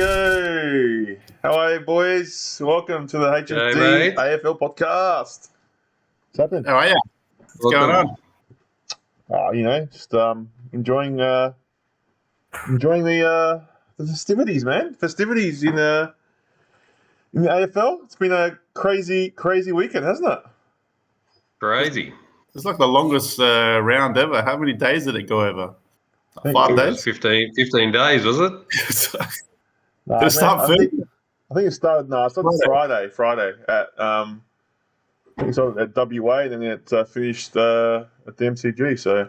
go. How are you, boys? Welcome to the HFD Hey, AFL podcast. What's happening? How are you? What's going on? Just enjoying the festivities, man. Festivities in the AFL. It's been a crazy weekend, hasn't it? Crazy. It's like the longest round ever. How many days did it go over? I think 5 It days? was 15 days, was it? No, Did it start I Thursday? think it started. No, it started Friday at I think it started at WA, and then it finished at the MCG. So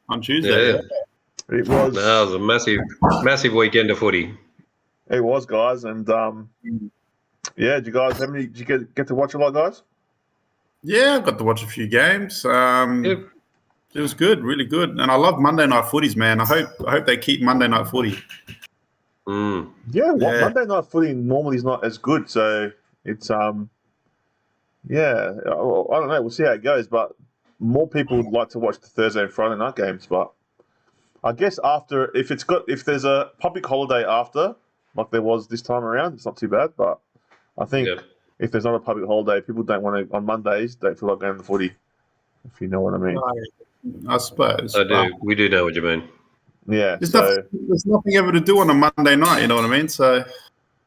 On Tuesday, yeah. it was. No, it was a massive weekend of footy. It was, guys, and did you guys? Did you get to watch a lot, guys? Yeah, I got to watch a few games. Yep. It was good, really good. And I love Monday night footies, man. I hope they keep Monday night footy. Mm. Yeah, Yeah. Monday night footy normally is not as good, so it's I don't know. We'll see how it goes, but more people would like to watch the Thursday and Friday night games. But I guess if there's a public holiday after, like there was this time around, it's not too bad. But I think if there's not a public holiday, people don't want to on Mondays. Don't feel like going to the footy, if you know what I mean. I suppose. I do. We do know what you mean. Yeah. There's nothing ever to do on a Monday night, you know what I mean? So,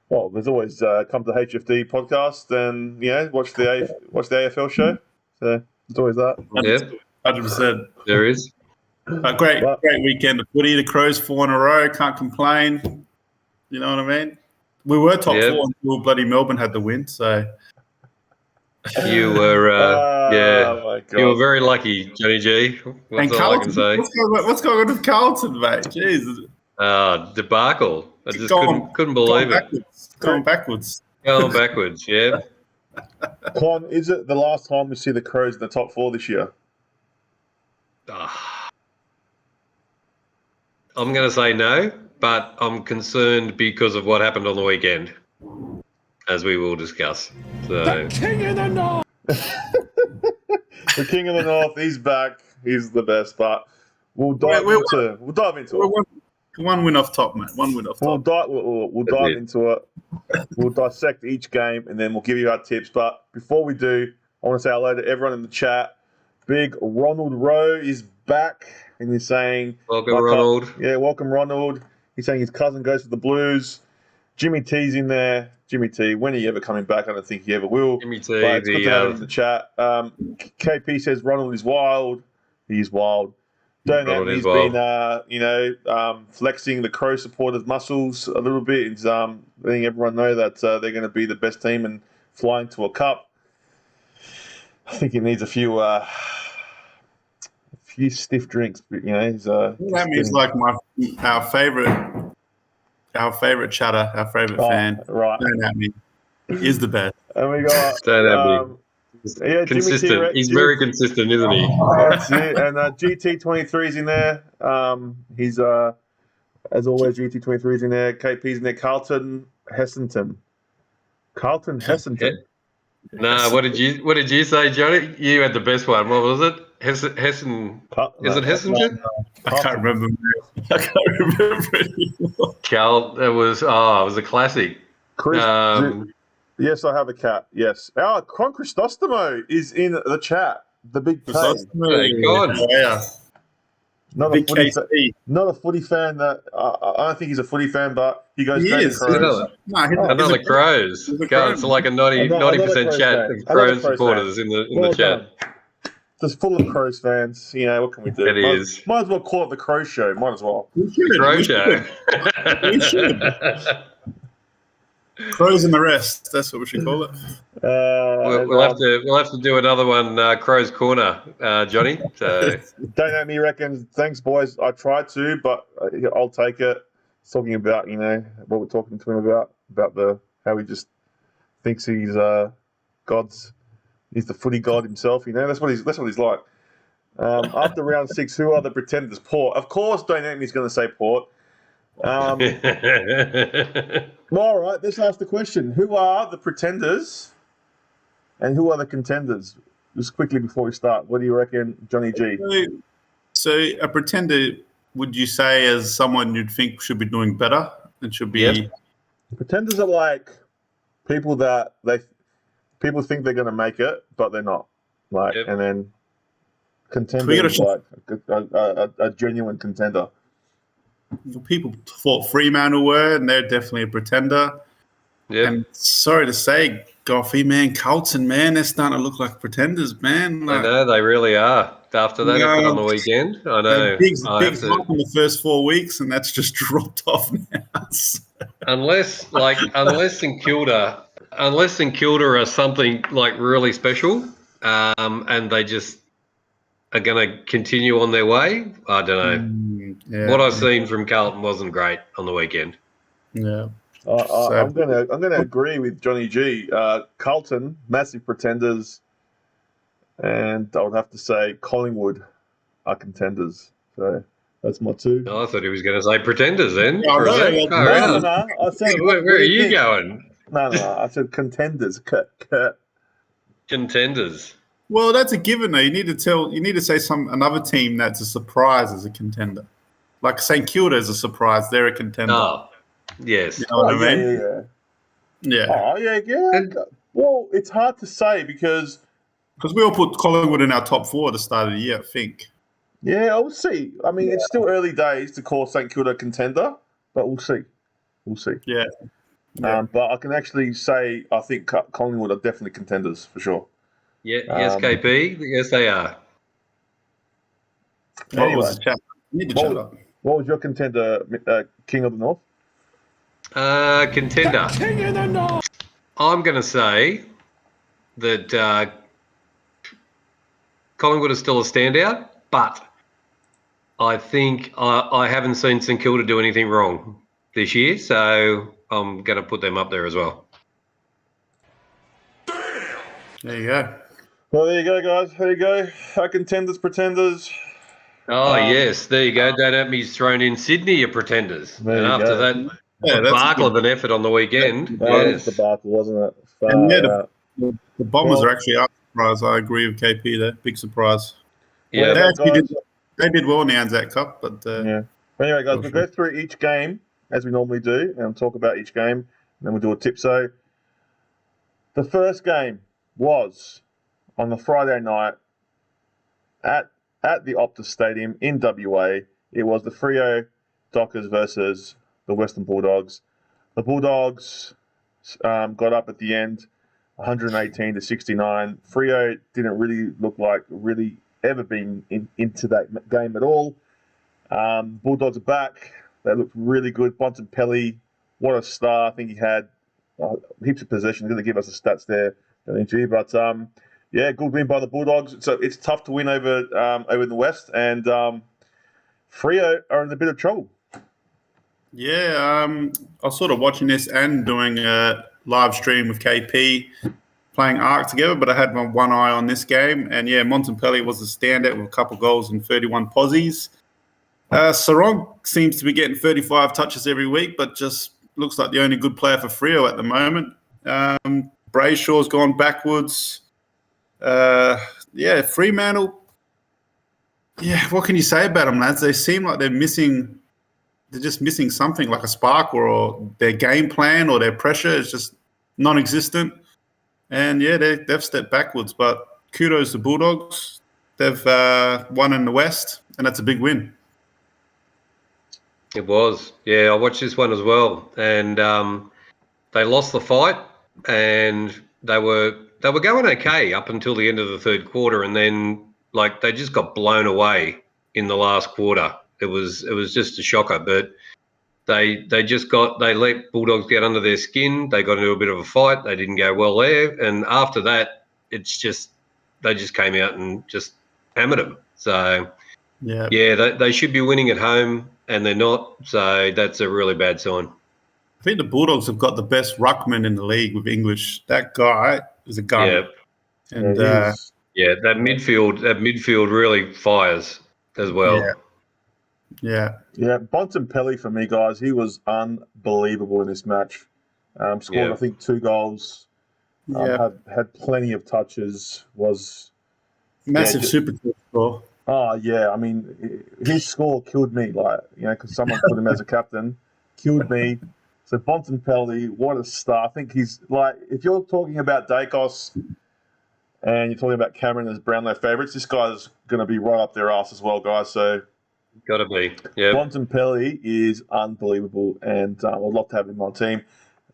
well, there's always come to HFD podcast and watch the AFL show. So there's always that. Yeah, 100%. there is. A great weekend of footy. The Crows 4 in a row. Can't complain. You know what I mean? We were top 4 until bloody Melbourne had the win. So You were, Oh my God. you were very lucky, Johnny G. That's all I can say. What's going on with Carlton, mate? Jeez. Debacle. I just couldn't believe it. Going backwards. Going backwards, yeah. Con, is it the last time we see the Crows in the top 4 this year? I'm going to say no, but I'm concerned because of what happened on the weekend, as we will discuss. So. The King of the North! The King of the North, he's back. He's the best, but we'll dive into it. One win off top, mate. One win off top. We'll dive into it. We'll dissect each game, and then we'll give you our tips. But before we do, I want to say hello to everyone in the chat. Big Ronald Rowe is back, and he's saying... Welcome, Ronald. Welcome, Ronald. He's saying his cousin goes for the Blues. Jimmy T's in there. Jimmy T, when are you ever coming back? I don't think he ever will. Jimmy T, but it's good to have him in the chat. KP says Ronald is wild. He's wild. Don't know. He's been, flexing the Crow supporters' muscles a little bit. He's letting everyone know that they're going to be the best team and flying to a cup. I think he needs a few stiff drinks, but he's. That means like our favorite chatter, our favorite fan. Right. Don't at me. He is the best. And we got. Don't at me. Yeah, consistent. He's very consistent, isn't he? That's it. And GT23 is in there. He's as always, GT23 is in there. KP's in there. Carlton Hessington. No, what did you say, Johnny? You had the best one. What was it? Hessen. Is it Hessingen? I can't remember. Anymore. Cal. It was a classic. Chris. Yes, I have a cat. Yes. Con Cristostomo is in the chat. The big K. Thank God. Yeah. Not a footy fan. That I don't think he's a footy fan, but he goes straight to Crows. Another Crows. It's like a 90% chat of Crows supporters in the chat. Just full of Crows fans. What can we do? It is. Might as well call it the Crow Show. Might as well. The Crow Show. We should. Crows and the rest. That's what we should call it. We'll have to do another one, Crow's Corner, Johnny. So. Don't know me reckons. Thanks, boys. I tried to, but I'll take it. It's talking about what we're talking to him about how he just thinks he's God's. He's the footy god himself. That's what he's like. After round 6, who are the pretenders? Port, of course. Don't know he's going to say Port. All right, let's ask the question. Who are the pretenders and who are the contenders? Just quickly before we start, what do you reckon, Johnny G? So a pretender, would you say as someone you'd think should be doing better and should be Pretenders are like people that people think they're going to make it, but they're not. Like, Yep. and then We contenders gotta like a genuine contender. People thought Fremantle were, and they're definitely a pretender. Yep. And sorry to say, Goffy, man, Carlton, man, they're starting to look like pretenders, man. I know, they really are. After that effort on the weekend, I know. Big I have to, hype in the first 4 weeks, and that's just dropped off now. unless St Kilda are something like really special, and they just are going to continue on their way. I don't know. What I've seen from Carlton wasn't great on the weekend. Yeah. I'm gonna agree with Johnny G. Carlton, massive pretenders, and I would have to say Collingwood are contenders. So that's my two. Oh, I thought he was going to say pretenders then. Oh, for a sec. no, Oh, I said where are you going? No. I said contenders. Contenders. Well, that's a given though. You need to say another team that's a surprise as a contender. Like St Kilda is a surprise, they're a contender. Oh, yes. You know what I mean? Yeah. Oh yeah. Well, it's hard to say because we all put Collingwood in our top 4 at the start of the year, I think. Yeah, I'll see. I mean, it's still early days to call St Kilda a contender, but we'll see. Yeah. But I can actually say I think Collingwood are definitely contenders for sure. Yeah, yes, KP. Yes, they are. What was the chat? You need to shut up. What was your contender, King of the North? Contender. King of the North. I'm going to say that Collingwood is still a standout, but I think I haven't seen St Kilda do anything wrong this year, so I'm going to put them up there as well. There you go. Well, there you go, guys. There you go. Our contenders, pretenders. Oh, yes. There you go. Don't have me thrown in Sydney, your pretenders. There and you after go. that Yeah, debacle of an effort on the weekend. That was the debacle, wasn't it? And the Bombers are actually a surprise. I agree with KP there. Big surprise. Yeah. They did well in the Anzac Cup, but yeah. Anyway, guys, we'll go through each game as we normally do and talk about each game, and then we'll do a tip. So the first game was on the Friday night at the Optus Stadium in WA. It was the Freo Dockers versus the Western Bulldogs. The Bulldogs got up at the end, 118-69. Freo didn't really look like really ever been into that game at all. Bulldogs are back. They looked really good. Bontempelli, what a star. I think he had heaps of possession. He's going to give us the stats there, but yeah, good win by the Bulldogs. So it's tough to win over in the West, and Freo are in a bit of trouble. Yeah, I was sort of watching this and doing a live stream with KP, playing ARC together, but I had my one eye on this game. And yeah, Bontempelli was a standout with a couple goals and 31 posies. Sarong seems to be getting 35 touches every week, but just looks like the only good player for Freo at the moment. Brayshaw's gone backwards. Fremantle. Yeah, what can you say about them, lads? They seem like they're just missing something, like a spark, or their game plan or their pressure is just non-existent. And yeah, they've stepped backwards, but kudos to Bulldogs. They've won in the West, and that's a big win. It was. Yeah, I watched this one as well. And they lost the fight, and they were going okay up until the end of the third quarter, and then they just got blown away in the last quarter. It was just a shocker, but they let Bulldogs get under their skin. They got into a bit of a fight. They didn't go well there, and after that, they just came out and just hammered them. So yeah, they should be winning at home, and they're not. So that's a really bad sign. I think the Bulldogs have got the best ruckman in the league with English. That guy is a gun. Yeah. And that midfield really fires as well. Yeah. Bontempelli for me, guys, he was unbelievable in this match. Scored, I think, 2 goals. Had plenty of touches. Was massive super score. Oh yeah, I mean, his score killed me. Because someone put him as a captain, killed me. So Bontempelli, what a star. I think he's like, if you're talking about Dacos and you're talking about Cameron as Brownlow favourites, this guy's going to be right up their ass as well, guys. So Got to be. Yeah. Bontempelli is unbelievable, and I'd love to have him on my team.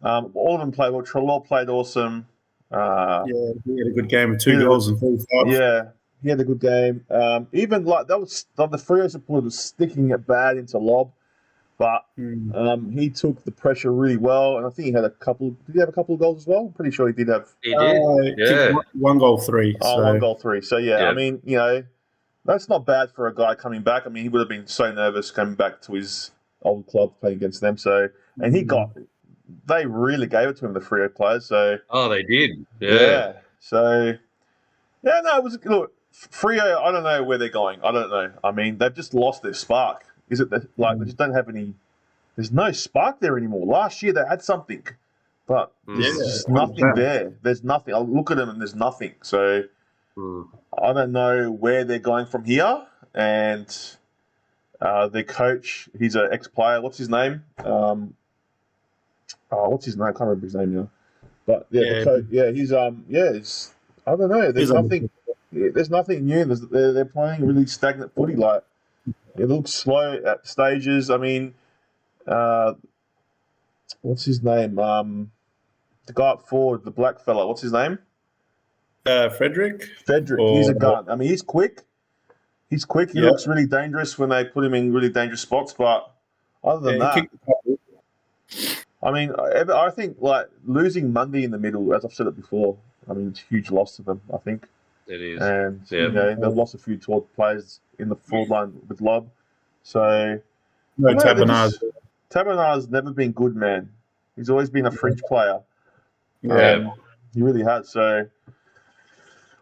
All of them played well. Trelaw played awesome. Yeah, he had a good game with 2 goals and 45. Yeah, he had a good game. Even like that was the Freo supporter was sticking it bad into lob, but he took the pressure really well, and I think he had a couple. Did he have a couple of goals as well? I'm pretty sure he did have. He did. Yeah. 1 goal, 3. Oh, so. 1 goal, 3. So yeah, I mean, that's not bad for a guy coming back. I mean, he would have been so nervous coming back to his old club playing against them. So, and they really gave it to him, the Freo players. So. Oh, they did. Yeah. So. Yeah, no, it was look. Freo, I don't know where they're going. I don't know. I mean, they've just lost their spark. Is it they just don't have any? There's no spark there anymore. Last year they had something, but there's just nothing there. There's nothing. I look at them and there's nothing. So I don't know where they're going from here. And their coach, he's an ex-player. What's his name? What's his name? I can't remember his name now. But the coach, he's. I don't know. There's nothing. There's nothing new. They're playing really stagnant footy. Like it looks slow at stages. I mean, what's his name? The guy up forward, the black fella. What's his name? Frederick. He's a gun. I mean, he's quick. He looks really dangerous when they put him in really dangerous spots. But other than that, I mean, I think like losing Mundy in the middle, as I've said it before. I mean, it's a huge loss to them, I think. It is. And, they've lost a few tall players in the forward line with Lob. So, Taberna's never been good, man. He's always been a fringe player. Yeah. He really has. So,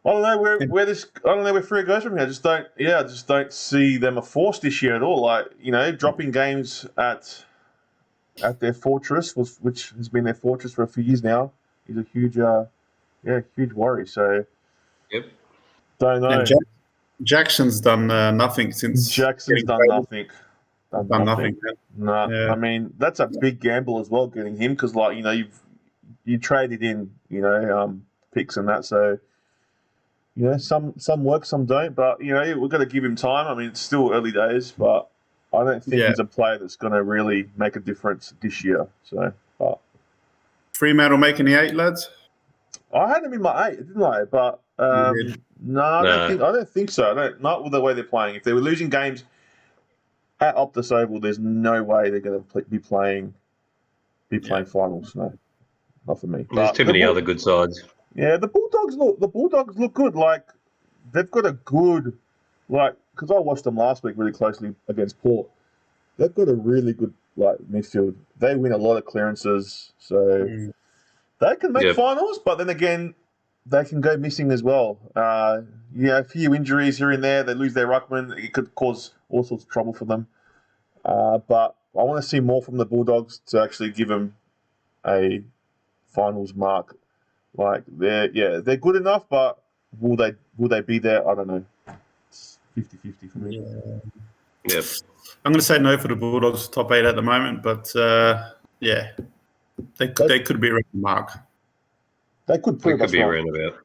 I don't know where Freo goes from here. I just don't see them a force this year at all. Like, dropping games at their fortress, which has been their fortress for a few years now, is a huge huge worry. So, don't know. And Jackson's done nothing since. Jackson's done nothing. Done nothing. No, I mean that's a big gamble as well getting him because you traded in picks and that. So some work, some don't. But we've got to give him time. I mean it's still early days, but I don't think he's a player that's going to really make a difference this year. So, Fremantle making the 8, lads. I had him in my 8, didn't I? But no, I don't think so. Not with the way they're playing. If they were losing games at Optus Oval, there's no way they're going to be playing finals. No, not for me. There's too many other good sides. Yeah, the Bulldogs look good. Like they've got a good because I watched them last week really closely against Port. They've got a really good midfield. They win a lot of clearances, so. They can make finals, but then again, they can go missing as well. A few injuries here and there. They lose their ruckman. It could cause all sorts of trouble for them. But I want to see more from the Bulldogs to actually give them a finals mark. Like they're good enough, but will they be there? I don't know. It's 50-50 for me. Yep. I'm going to say no for the Bulldogs top 8 at the moment, but They could be around the mark. They could be around about.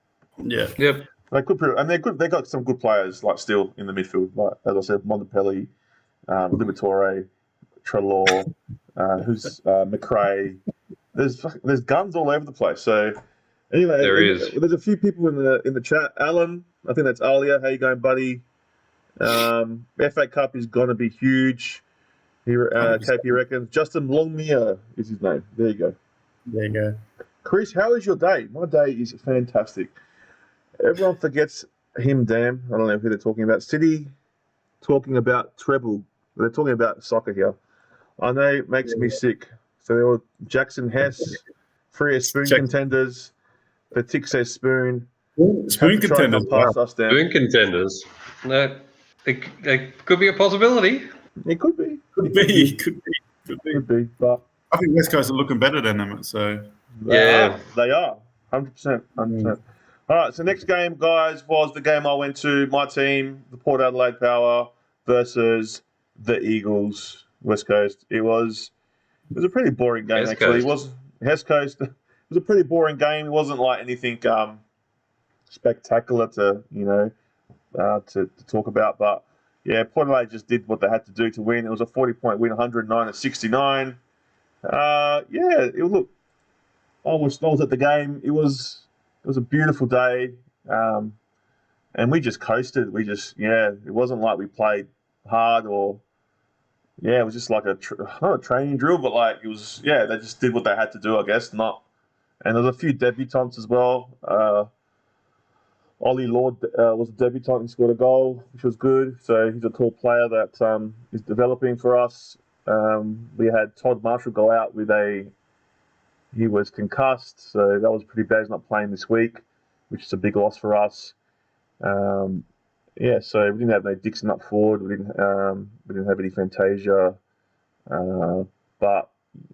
Yeah. Yep. They could prove, and they're good. They got some good players still in the midfield. Like as I said, Montempelli, Liberatore, Trelaw, who's McRae. There's guns all over the place. So anyway, there's a few people in the chat. Alan, I think that's Alia. How you going, buddy? FA Cup is gonna be huge. KP reckons Justin Longmire is his name. There you go. Chris, how is your day? My day is fantastic. Everyone forgets him, damn. I don't know who they're talking about. City talking about treble. They're talking about soccer here. I know it makes me sick. So they were Jackson Hess, Free Spoon Contenders. The Tick says Spoon. Spoon Contenders. Spoon Contenders. No, it could be a possibility. It could be. Could be. But I think West Coast are looking better than them. So they are 100%. All right. So next game, guys, was the game I went to. My team, the Port Adelaide Power versus the Eagles, West Coast. It was It was a pretty boring game, West actually. Coast. It was West Coast. It was a pretty boring game. It wasn't like anything spectacular to to talk about. But yeah, Port Adelaide just did what they had to do to win. It was a 40-point win, 109-69. Look. I was at the game. It was a beautiful day, and we just coasted. It wasn't like we played hard or. Yeah, it was just like not a training drill, but like it was. Yeah, they just did what they had to do, I guess. And there's a few debutants as well. Ollie Lord was a debutant. He scored a goal, which was good. So he's a tall player that is developing for us. We had Todd Marshall go out with he was concussed, so that was pretty bad. He's not playing this week, which is a big loss for us. So we didn't have no Dixon up forward. We didn't have any Fantasia, but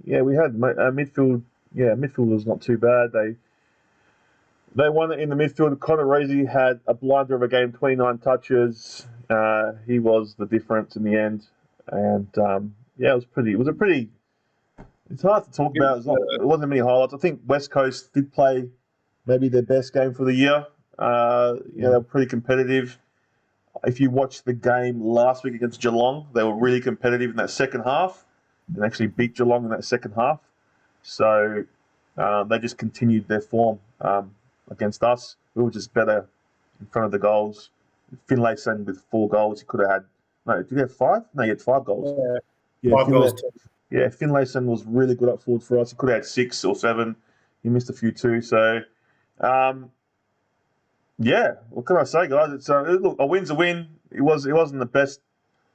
yeah, we had midfield. Yeah, midfield was not too bad. They won it in the midfield. Connor Rosie had a blinder of a game, 29 touches. He was the difference in the end, and it was a pretty. It's hard to talk about. It wasn't many highlights. I think West Coast did play maybe their best game for the year. They were pretty competitive. If you watched the game last week against Geelong, they were really competitive in that second half and actually beat Geelong in that second half. So they just continued their form against us. We were just better in front of the goals. Finlayson with 4 goals. He could have had... No, did he have 5? No, he had 5 goals. Yeah, 5 goals. Yeah, Finlayson was really good up forward for us. He could have had 6 or 7. He missed a few too. So, what can I say, guys? Look, a win's a win. It wasn't the best,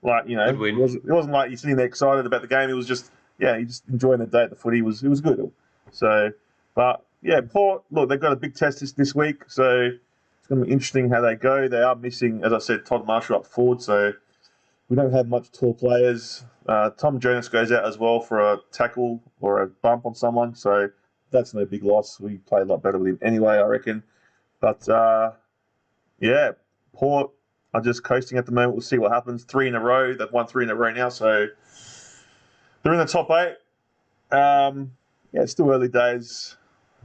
Good win. It wasn't like you're sitting there excited about the game. It was just, you're just enjoying the day at the footy. It was good. So, but yeah, Port, look, they've got a big test this week. So it's going to be interesting how they go. They are missing, as I said, Todd Marshall up forward. So we don't have much tall players. Tom Jonas goes out as well for a tackle or a bump on someone, so that's no big loss. We play a lot better with him anyway, I reckon. But Port are just coasting at the moment. We'll see what happens. 3 in a row. They've won 3 in a row now, so they're in the top 8. It's still early days.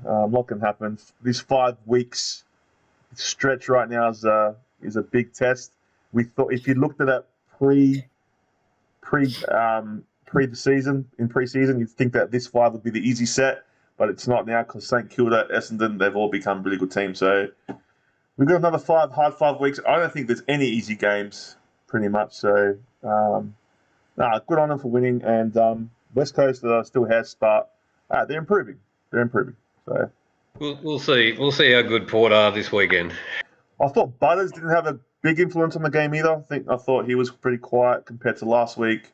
A lot can happen. This 5 weeks stretch right now is a big test. We thought if you looked at it pre-season, you'd think that this 5 would be the easy set, but it's not now because St Kilda, Essendon, they've all become really good teams. So we've got another hard 5 weeks. I don't think there's any easy games, pretty much. So, good on them for winning. And West Coast are still has, but they're improving. So we'll see. We'll see how good Port are this weekend. I thought Butters didn't have a big influence on the game either. I thought he was pretty quiet compared to last week.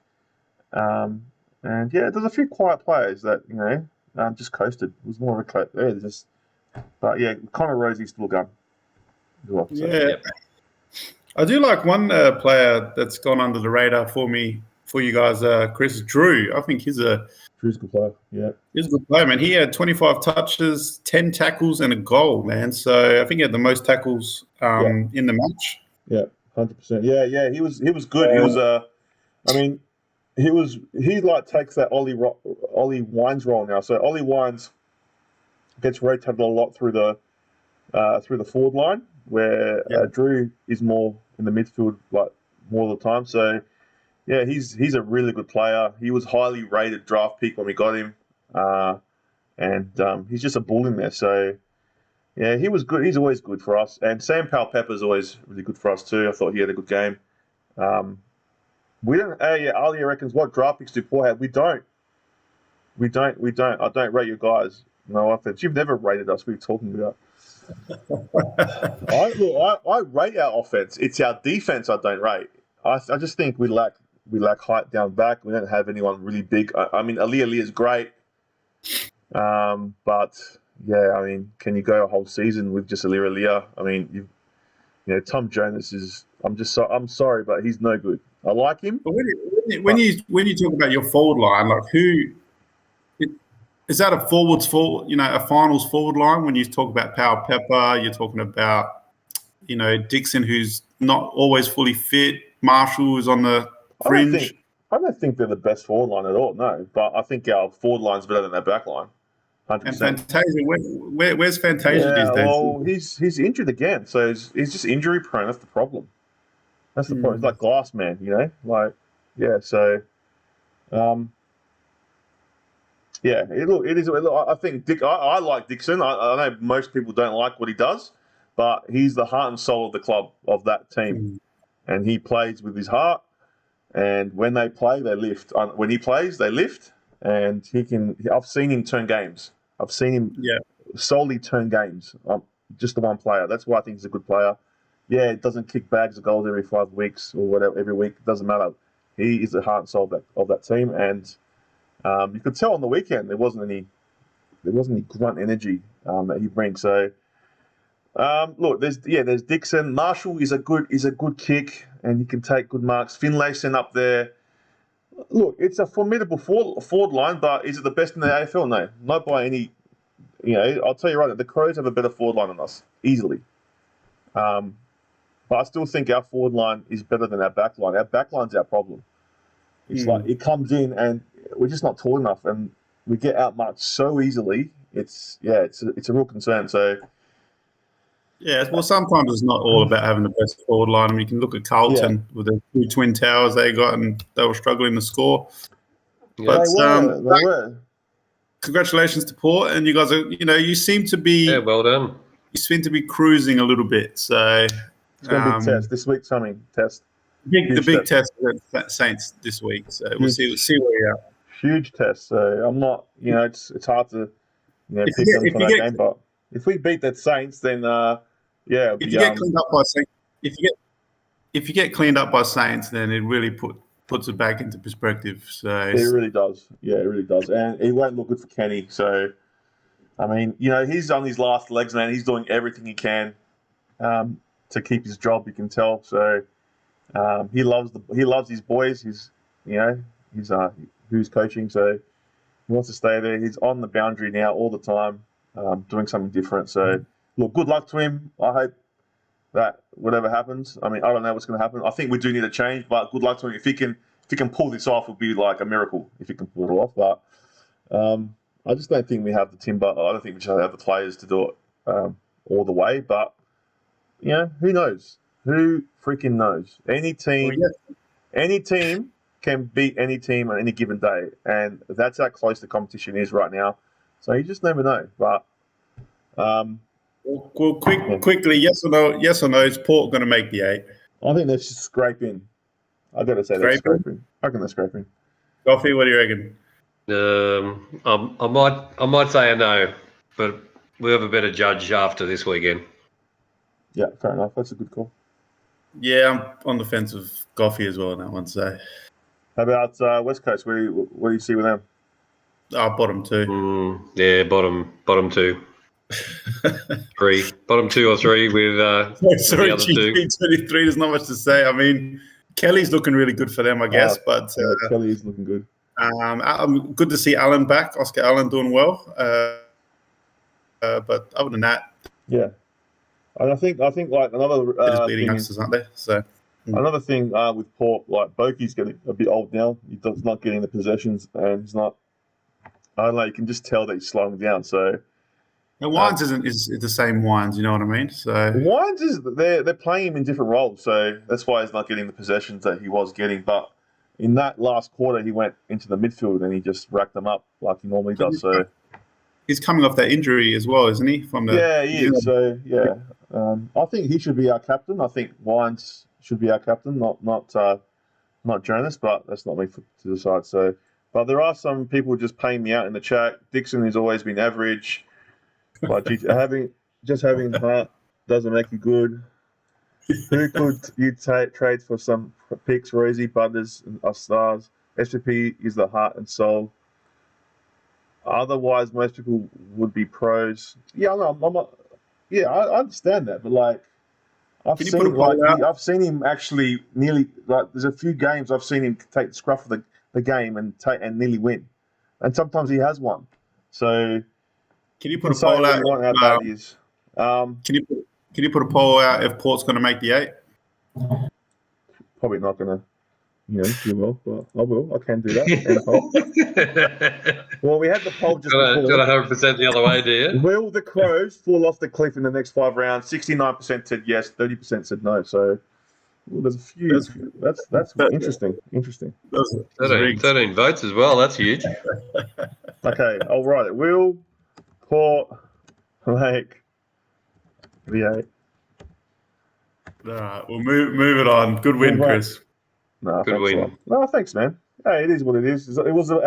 There's a few quiet players that just coasted. It was more of a Connor Rosie's still going. Well, so. Yeah, I do like one player that's gone under the radar for you guys. Chris Drew. I think Drew's a good player. Yeah, he's a good player, man. He had 25 touches, 10 tackles, and a goal, man. So I think he had the most tackles in the match. Yeah, 100%. Yeah, he was good. He was he takes that Ollie Wines role now. So Ollie Wines gets rotated a lot through the forward line, where Drew is more in the midfield, more of the time. So yeah, he's a really good player. He was highly rated draft pick when we got him, and he's just a bull in there. So yeah, he was good. He's always good for us. And Sam Powell-Pepper is always really good for us too. I thought he had a good game. We don't. Ali reckons what draft picks do Port have? We don't. I don't rate your guys. No offense. You've never rated us. What are you talking about? I rate our offense. It's our defense I don't rate. I just think we lack height down back. We don't have anyone really big. I mean, Ali is great, but yeah, I mean, can you go a whole season with just Alia? I mean, Tom Jonas is. I'm sorry, but he's no good. I like him. But when you talk about your forward line, who is that a finals forward line? When you talk about Powell-Pepper, you're talking about Dixon, who's not always fully fit. Marshall is on the fringe. I don't think they're the best forward line at all, no. But I think our forward line's better than our back line, 100%. And Fantasia, where's Fantasia these Yeah, days? well, he's injured again, so he's just injury prone. That's the problem. That's the problem. It's like Glass Man, you know, like So, yeah, it is. I think I like Dixon. I know most people don't like what he does, but he's the heart and soul of the club, of that team, and he plays with his heart. And when they play, they lift. When he plays, they lift, and he can. I've seen him turn games. I've seen him solely turn games. Just the one player. That's why I think he's a good player. Yeah, it doesn't kick bags of goals every 5 weeks or whatever every week. It doesn't matter. He is the heart and soul of that team, and you could tell on the weekend there wasn't any grunt energy that he brings. So look, there's Dixon. Marshall is a good kick, and he can take good marks. Finlayson up there. Look, it's a formidable forward line, but is it the best in the AFL? No, not by any. You know, I'll tell you right now, the Crows have a better forward line than us, easily. But I still think our forward line is better than our back line. Our back line's our problem. It's like it comes in and we're just not tall enough, and we get outmarked so easily. It's a real concern. So yeah, well, sometimes it's not all about having the best forward line. I mean, you can look at Carlton with the 2 twin towers they got, and they were struggling to score. Yeah, But they were. Congratulations to Port, and you guys are. You seem to be. Yeah, well done. You seem to be cruising a little bit. So it's going to be a test this week's coming test. The big test at Saints this week. So we'll see where you're at. Huge test. So I'm not. It's hard to pick them for that game, but if we beat that Saints, then if you get cleaned up by Saints, if you get cleaned up by Saints, then it really puts it back into perspective. So it really does. Yeah, it really does, and it won't look good for Kenny. So, I mean, he's on his last legs, man. He's doing everything he can to keep his job. You can tell. So he loves his boys. He's who's coaching. So he wants to stay there. He's on the boundary now all the time, doing something different. So look, good luck to him. I hope that whatever happens. I mean, I don't know what's going to happen. I think we do need a change, but good luck to him. If he can pull this off, it would be like a miracle if he can pull it off. But I just don't think we have the timber. I don't think we should have the players to do it all the way. But who knows? Who freaking knows? Any team can beat any team on any given day, and that's how close the competition is right now. So you just never know. But quickly, yes or no, is Port going to make the 8? I think they're just scraping. I got to say they're scraping. I reckon they're scraping. Goffy, what do you reckon? I might say a no, but we'll have a better judge after this weekend. Yeah, fair enough. That's a good call. Yeah, I'm on the fence with Goffy as well on that one. So, how about West Coast? What do you see with them? Bottom 2. Yeah, bottom 2. 3, bottom 2 or 3 with sorry, the other 2. 23. There's not much to say. I mean, Kelly's looking really good for them, I guess. But Kelly is looking good. Good to see Allen back. Oscar Allen doing well. But other than that, yeah. And I think like another thing youngsters, aren't they? So another thing with Port, like Boki's getting a bit old now. He's not getting the possessions, and he's not. I don't know. You can just tell that he's slowing down. So. And Wines is the same Wines, you know what I mean? So Wines they're playing him in different roles, so that's why he's not getting the possessions that he was getting. But in that last quarter, he went into the midfield and he just racked them up like he normally does. So he's coming off that injury as well, isn't he? He is. So I think he should be our captain. I think Wines should be our captain, not Jonas, but that's not me to decide. So, but there are some people just paying me out in the chat. Dixon has always been average. But having heart doesn't make you good. Who could you trade for some picks? Rosie, Butters, and us stars. SGP is the heart and soul. Otherwise, most people would be pros. Yeah, I'm not. Yeah, I understand that, but like, I've seen him actually nearly like. There's a few games I've seen him take the scruff of the game and nearly win, and sometimes he has won. So. Can you put a poll out? How bad he is. Can you put a poll out if Port's going to make the 8? Probably not going to. you will. But I will. I can do that. End poll. Well, we had the poll just before. Got 100% the other way, do you? Will the Crows fall off the cliff in the next 5 rounds? 69% said yes, 30% said no. So there's a few. That's interesting. Interesting. 13 votes as well. That's huge. Okay, I'll write it. Will Port Lake V8. All right, we'll move it on. Good win, Chris. No, Good win. No, thanks, man. Hey, it is what it is. It was an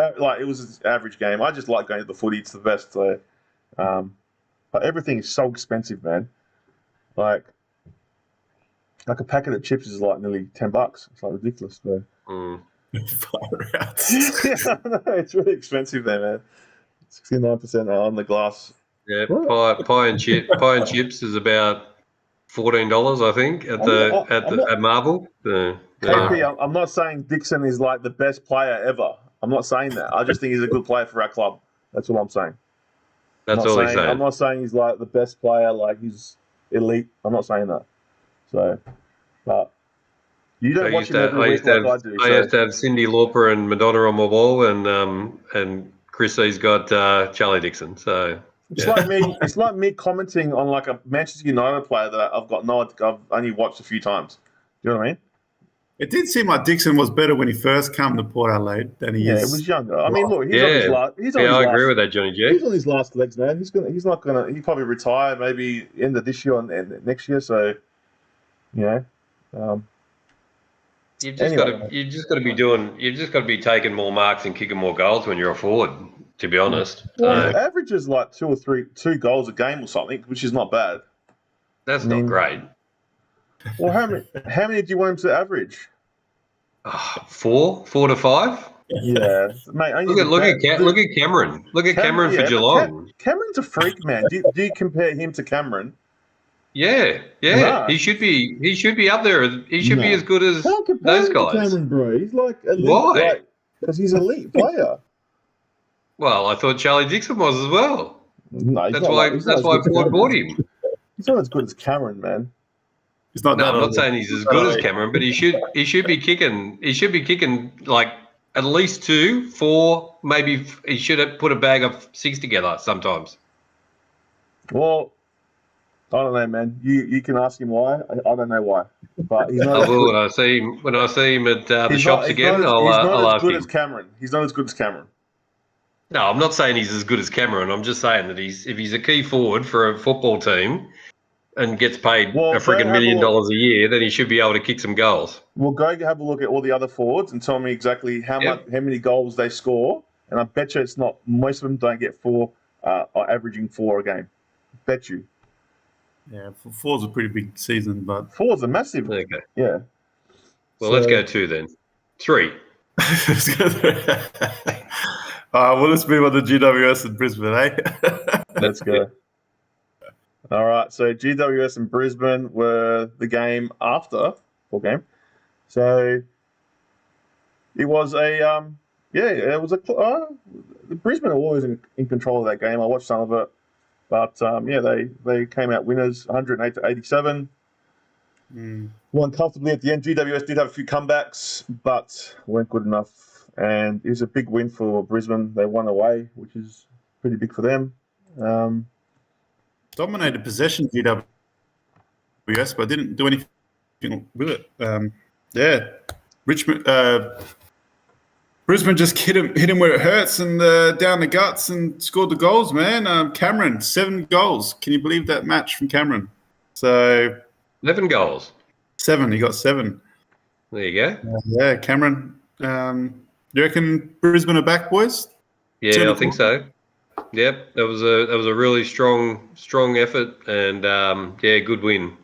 average game. I just like going to the footy. It's the best. So, but everything is so expensive, man. Like a packet of chips is like nearly $10. It's like ridiculous, though. Yeah, no, it's really expensive there, man. 69% on the glass. Yeah, pie and chips is about $14, I think, at Marvel. KP, I'm not saying Dixon is like the best player ever. I'm not saying that. I just think he's a good player for our club. That's what I'm saying. That's all he's saying. I'm not saying he's like the best player, like he's elite. I'm not saying that. So, but you don't watch him every week like I do. I used to have Cyndi Lauper and Madonna on my wall, and Chrissy's got Charlie Dixon. So it's like me. It's like me commenting on like a Manchester United player that I've only watched a few times. Do you know what I mean? It did seem like Dixon was better when he first came to Port Adelaide than he is. Yeah, it was younger. I mean, look, he's on his last. I agree with that, Johnny G. He's on his last legs, man. He's not gonna. He probably retire maybe end of this year and next year. So, You've just got to be taking more marks and kicking more goals when you're a forward. To be honest, well, average is like 2 goals a game or something, which is not bad. That's not great. Well, how many do you want him to average? 4 to 5. Yeah, mate. Look at Cameron. Look at Cameron for Geelong. Cameron's a freak, man. Do you compare him to Cameron? Yeah. No. He should be up there. He should be as good as those guys. Cameron, bro. He's like elite. Why? Because he's an elite player. Well, I thought Charlie Dixon was as well. No, that's why Ford bought him. He's not as good as Cameron, man. He's not. No, I'm not saying he's as good as Cameron, but he should be kicking. He should be kicking like at least 2, 4, maybe. He should have put a bag of 6 together sometimes. Well, I don't know, man. You can ask him why. I don't know why, but he's not. I will when I see him at the shops again. I'll ask him. He's not as good as Cameron. He's not as good as Cameron. No, I'm not saying he's as good as Cameron. I'm just saying that if he's a key forward for a football team and gets paid a freaking $1 million a year, then he should be able to kick some goals. Well, go have a look at all the other forwards and tell me exactly how many goals they score. And I bet you it's not. Most of them don't get 4, are averaging 4 a game. Bet you. Yeah, 4's a pretty big season, but 4's a massive. Okay. Yeah. Well, let's go 2 then. 3. Let's go 3. Well, let's move on to GWS and Brisbane, eh? Let's go. All right, so GWS and Brisbane were the game after full game. So it was Brisbane were always in control of that game. I watched some of it, but they came out winners, 108 to 87. Won comfortably at the end. GWS did have a few comebacks, but weren't good enough. And it was a big win for Brisbane. They won away, which is pretty big for them. Dominated possession, GWS, but didn't do anything with it. Brisbane just hit him where it hurts and down the guts and scored the goals, man. Cameron, 7 goals. Can you believe that match from Cameron? So 11 goals. 7. He got 7. There you go. Yeah, Cameron. You reckon Brisbane are back, boys? Yeah, I think so. Yep, that was a really strong effort, and good win.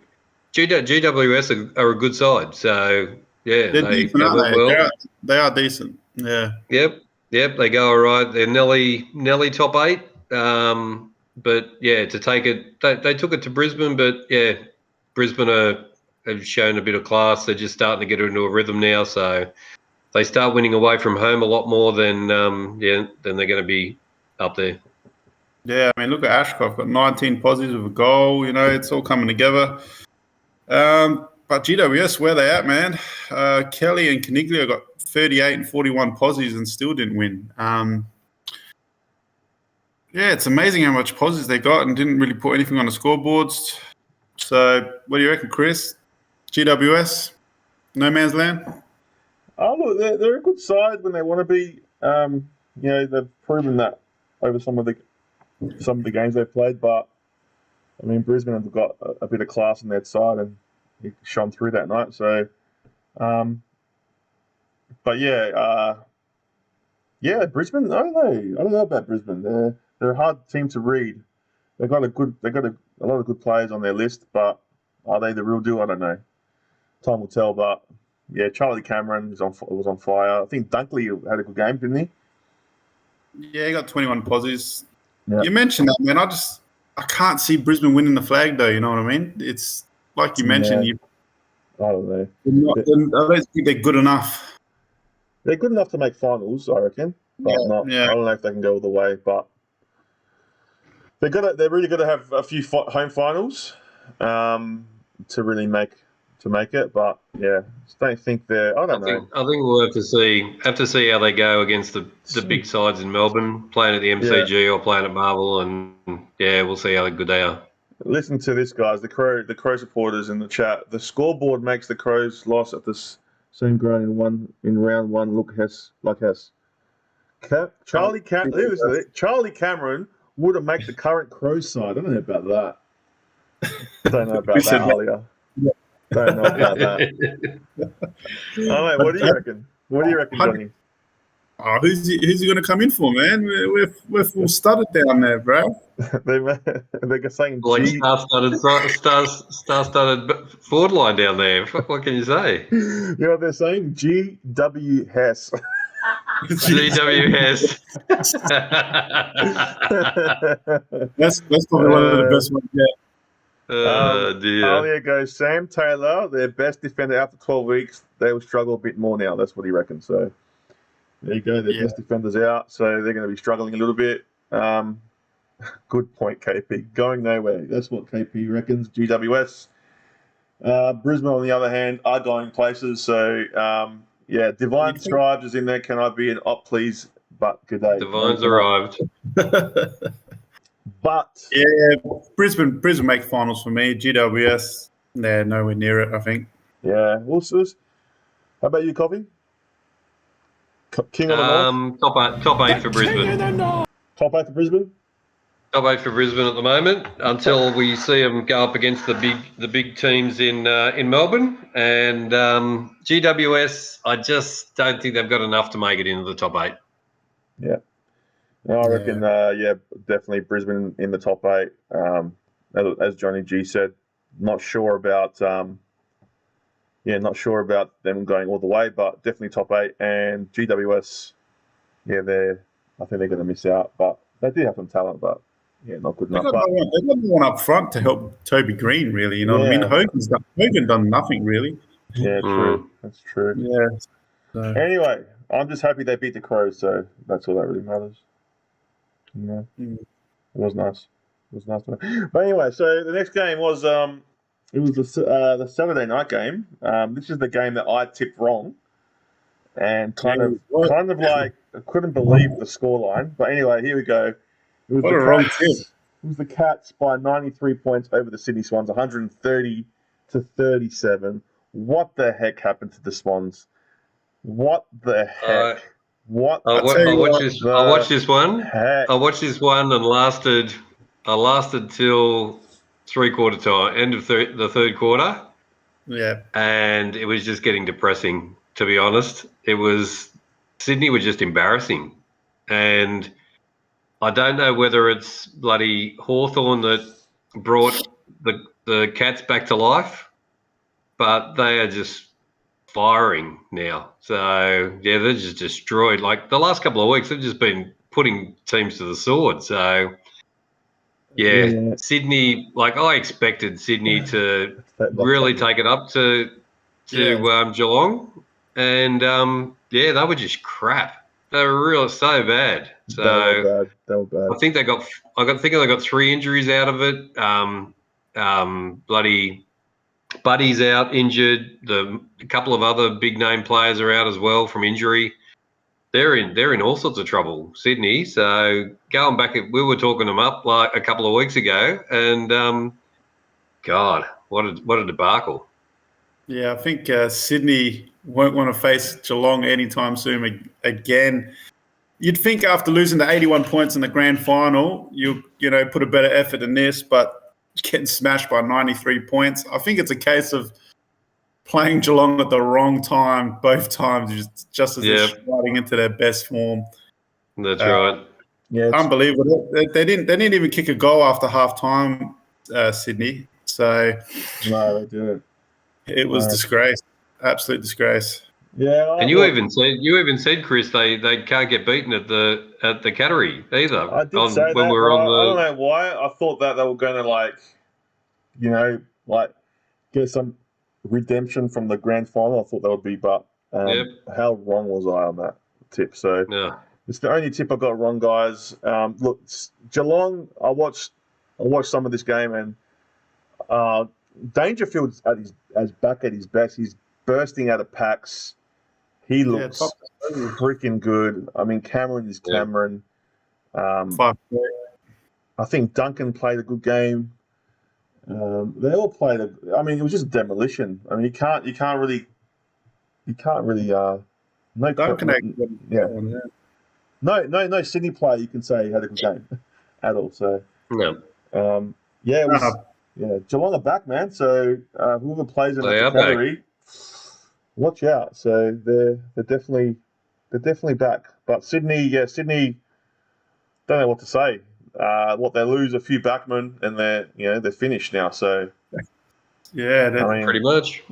GWS are a good side, so yeah, they're decent, aren't they? Well. They are decent. Yeah. Yep, they go all right. They're nearly top 8, but yeah, to take it, they took it to Brisbane, but yeah, Brisbane have shown a bit of class. They're just starting to get into a rhythm now, so. They start winning away from home a lot more than they're going to be up there. Yeah, I mean, look at Ashcroft, got 19 positives with a goal. It's all coming together. But GWS, where they at, man? Kelly and Caniglio got 38 and 41 posies and still didn't win. Yeah, it's amazing how much posies they got and didn't really put anything on the scoreboards. So, what do you reckon, Chris? GWS, no man's land? Oh, look, they're a good side when they want to be. They've proven that over some of the games they've played. But I mean, Brisbane have got a bit of class in their side, and it shone through that night. So, Brisbane. I don't know about Brisbane. They're a hard team to read. They got a lot of good players on their list, but are they the real deal? I don't know. Time will tell. But yeah, Charlie Cameron was on fire. I think Dunkley had a good game, didn't he? Yeah, he got 21 posies. Yeah. You mentioned that, man. I can't see Brisbane winning the flag, though. You know what I mean? It's like you mentioned. I don't know. I don't think they're good enough. They're good enough to make finals, I reckon. But I don't know if they can go all the way. But they're really going to have a few home finals to really make it. But yeah, just don't think they're. I don't know. I think we'll have to see how they go against the big sides in Melbourne, playing at the MCG or playing at Marvel, and yeah, we'll see how good they are. Listen to this, guys. The Crow supporters in the chat. The scoreboard makes the Crows loss at this same ground in round one. Look, Hess. Charlie Cameron would have made the current Crows side. I don't know about that. Don't know about that, Alia. Don't know about that. All right, what do you reckon? Johnny? Oh, who's he going to come in for, man? We're full studded down there, bro. They're saying like star-studded forward line down there. What can you say? You know what they're saying? GW Hess. GW Hess. That's probably one of the best ones yet. Dear. Alia goes, Sam Taylor, their best defender after 12 weeks. They will struggle a bit more now. That's what he reckons. So there you go. Their best defenders out. So they're going to be struggling a little bit. Good point, KP. Going nowhere. That's what KP reckons. GWS. Brisbane, on the other hand, are going places. So, Divine Scribes is in there. Can I be an op, please? But good day. Divine's arrived. But Brisbane make finals for me. GWS, they're nowhere near it, I think. Yeah. Also, how about you, Coffee? King of the North? Top eight for Brisbane. Top eight for Brisbane? Top eight for Brisbane at the moment until we see them go up against the big teams in Melbourne. And GWS, I just don't think they've got enough to make it into the top eight. Yeah. No, I reckon, definitely Brisbane in the top eight. As Johnny G said, not sure about them going all the way, but definitely top eight. And GWS, I think they're going to miss out, but they do have some talent, but not good enough. They've got no one up front to help Toby Green, really. You know what I mean? Hogan done nothing, really. Yeah, true. That's true. Yeah. So. Anyway, I'm just happy they beat the Crows, so that's all that really matters. Yeah. It was nice. But anyway, so the next game was the Saturday night game. This is the game that I tipped wrong, and kind of like I couldn't believe the scoreline. But anyway, here we go. It was the Cats by 93 points over the Sydney Swans, 130 to 37. What the heck happened to the Swans? What the heck? What? I watched this one. I watched this one and I lasted till 3/4 time, end of the third quarter. Yeah. And it was just getting depressing, to be honest. Sydney were just embarrassing. And I don't know whether it's bloody Hawthorn that brought the Cats back to life, but they are just firing now. So, they're just destroyed. Like, the last couple of weeks, they've just been putting teams to the sword. So, Sydney, like, I expected Sydney to really take it up to Geelong. And, they were just crap. They were so bad. So they were bad. I think they got 3 injuries out of it. Buddy's out injured. A couple of other big name players are out as well from injury. They're in all sorts of trouble, Sydney. So going back, we were talking them up like a couple of weeks ago, and God, what a debacle. Yeah, I think Sydney won't want to face Geelong anytime soon again. You'd think after losing the 81 points in the grand final, you put a better effort in this, but getting smashed by 93 points. I think it's a case of playing Geelong at the wrong time both times, just as they're sliding into their best form. That's right. Yeah, unbelievable. They didn't even kick a goal after half time, Sydney. So no, they didn't. It was disgrace, absolute disgrace. Yeah, and you even said, Chris, they can't get beaten at the Cattery either. I did say that. I don't know why. I thought that they were going to get some redemption from the grand final. I thought that would be, but how wrong was I on that tip? So it's the only tip I got wrong, guys. Look, Geelong. I watched some of this game, and Dangerfield's back at his best. He's bursting out of packs. He looks freaking good. I mean, Cameron is Cameron. I think Duncan played a good game. They all played. I mean, it was just demolition. I mean, you can't really. No Duncan. No Sydney player you can say had a good game at all. So no. It was. Yeah, Geelong are back, man. So whoever plays in the category, watch out. So they're definitely back. But Sydney, don't know what to say. They lose a few backmen and they're finished now. So pretty much.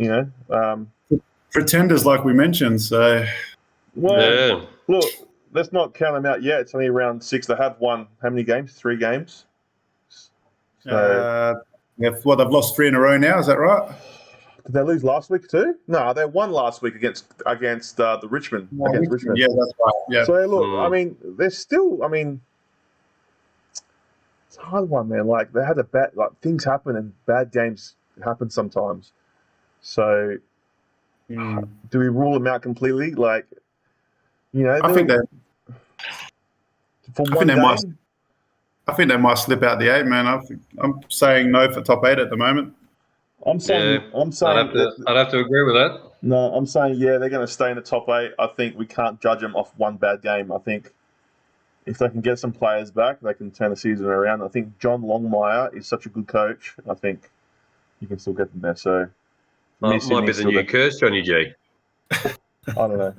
Pretenders, like we mentioned. So look, let's not count them out yet. It's only round 6. They have won how many games? 3 games. So. They've lost 3 in a row now. Is that right? Did they lose last week too? No, they won last week against the Richmond. Against Richmond. Yeah, that's right. Yeah. So look, I mean, they're still. I mean, it's a hard one, man. Like they had things happen and bad games happen sometimes. So, do we rule them out completely? I think they. I think they might slip out the 8, man. I'm saying no for top 8 at the moment. I'm saying. I'd have to agree with that. No, I'm saying they're going to stay in the top 8. I think we can't judge them off one bad game. I think if they can get some players back, they can turn the season around. I think John Longmire is such a good coach. I think you can still get them there. So might be the new curse, Johnny G. I don't know.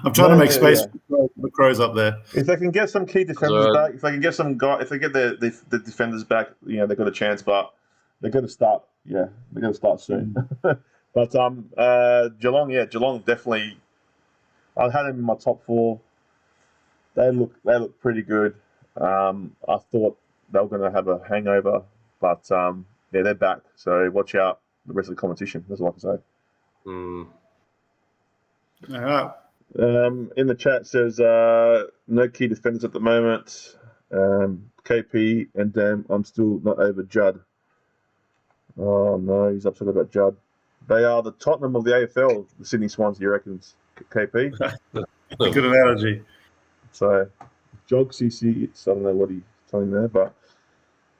I'm trying to make space for the Crows up there. If they can get some key defenders back, if they can get if they get the defenders back, they've got a chance. But they're going to start. Yeah, they're going to start soon. But Geelong, Geelong definitely. I had them in my top 4. They look pretty good. I thought they were going to have a hangover, but they're back. So watch out the rest of the competition. That's all I can say. All right. In the chat says no key defenders at the moment. KP and damn, I'm still not over Judd. Oh no, he's upset about Judd. They are the Tottenham of the AFL, the Sydney Swans. You reckon, KP? Good analogy. So, Jog CC. I don't know what he's telling there, but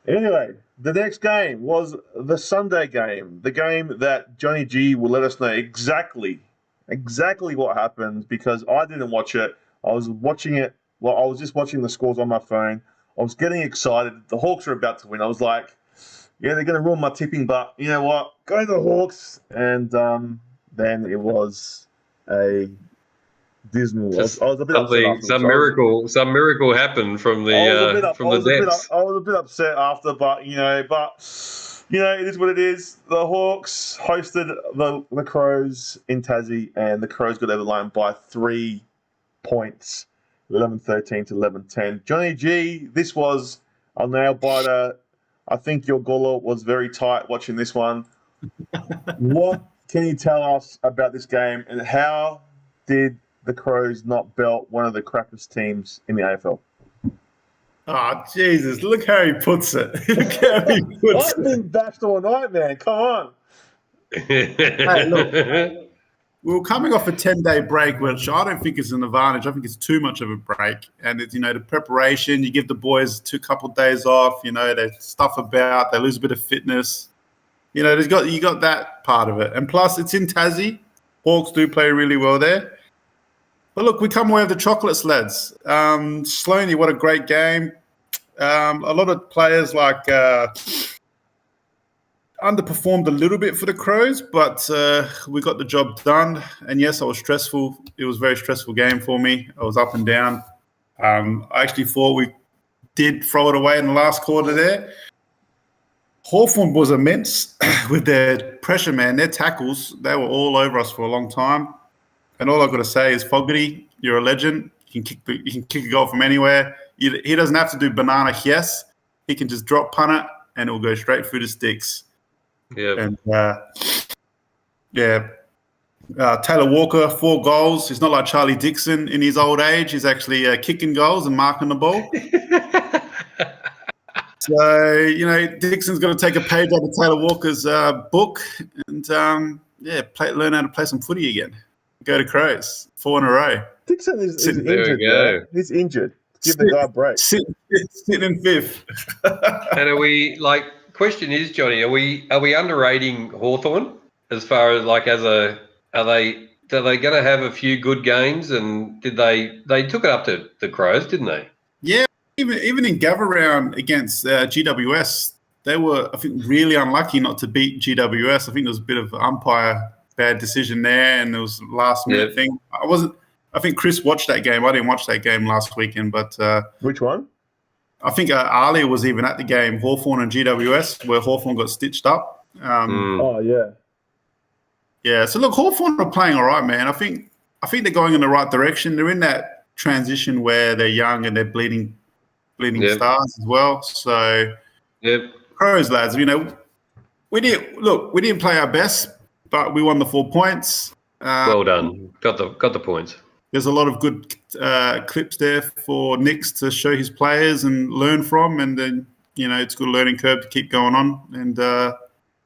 anyway, the next game was the Sunday game, the game that Johnny G will let us know exactly what happened because I didn't watch it. I was watching it. Well, I was just watching the scores on my phone. I was getting excited. The Hawks are about to win. I was like, they're going to ruin my tipping, but you know what? Go to the Hawks. And then it was a dismal. I was a bit upset. Some miracle happened from the depths. I was a bit upset after, but it is what it is. The Hawks hosted the Crows in Tassie, and the Crows got over the line by 3 points, 11-13 to 11-10. Johnny G, this was a nail biter. I think your gullet was very tight watching this one. What can you tell us about this game, and how did the Crows not belt one of the crappiest teams in the AFL? Oh, Jesus, look how he puts it. Look how he puts I've been bashed all night, man. Come on. Hey, look, we were coming off a 10-day break, which I don't think is an advantage. I think it's too much of a break. And it's, the preparation, you give the boys a couple of days off, they stuff about, they lose a bit of fitness. You got that part of it. And plus, it's in Tassie. Hawks do play really well there. But look, we come away with the chocolates, lads. Sloaney, what a great game. A lot of players underperformed a little bit for the Crows, but we got the job done. And yes, I was stressful. It was a very stressful game for me. I was up and down. I actually thought we did throw it away in the last quarter there. Hawthorn was immense with their pressure, man. Their tackles, they were all over us for a long time. And all I've got to say is, Fogarty, you're a legend. You can kick a goal from anywhere. He doesn't have to do banana yes. He can just drop punt it, and it will go straight through the sticks. Yeah. And Taylor Walker, 4 goals. He's not like Charlie Dixon in his old age. He's actually kicking goals and marking the ball. So, Dixon's got to take a page out of Taylor Walker's book and, learn how to play some footy again. Go to Crows. 4 in a row. Dixon is injured. Yeah. He's injured. Give the guy a break. Sitting in 5th. And are we question is, Johnny, are we underrating Hawthorn as far as are they going to have a few good games? And did they took it up to the Crows, didn't they? Yeah, even in Gather Round against GWS, they were, I think, really unlucky not to beat GWS. I think there was a bit of umpire bad decision there, and it was a last minute thing. I think Chris watched that game. I didn't watch that game last weekend, but which one? I think Ali was even at the game, Hawthorn and GWS, where Hawthorn got stitched up. Oh, yeah. Yeah, so look, Hawthorn are playing all right, man. I think they're going in the right direction. They're in that transition where they're young and they're bleeding stars as well. So, Crows, lads, we didn't play our best, but we won the 4 points. Well done. Got the points. There's a lot of good clips there for Nix to show his players and learn from, and then it's a good learning curve to keep going on, and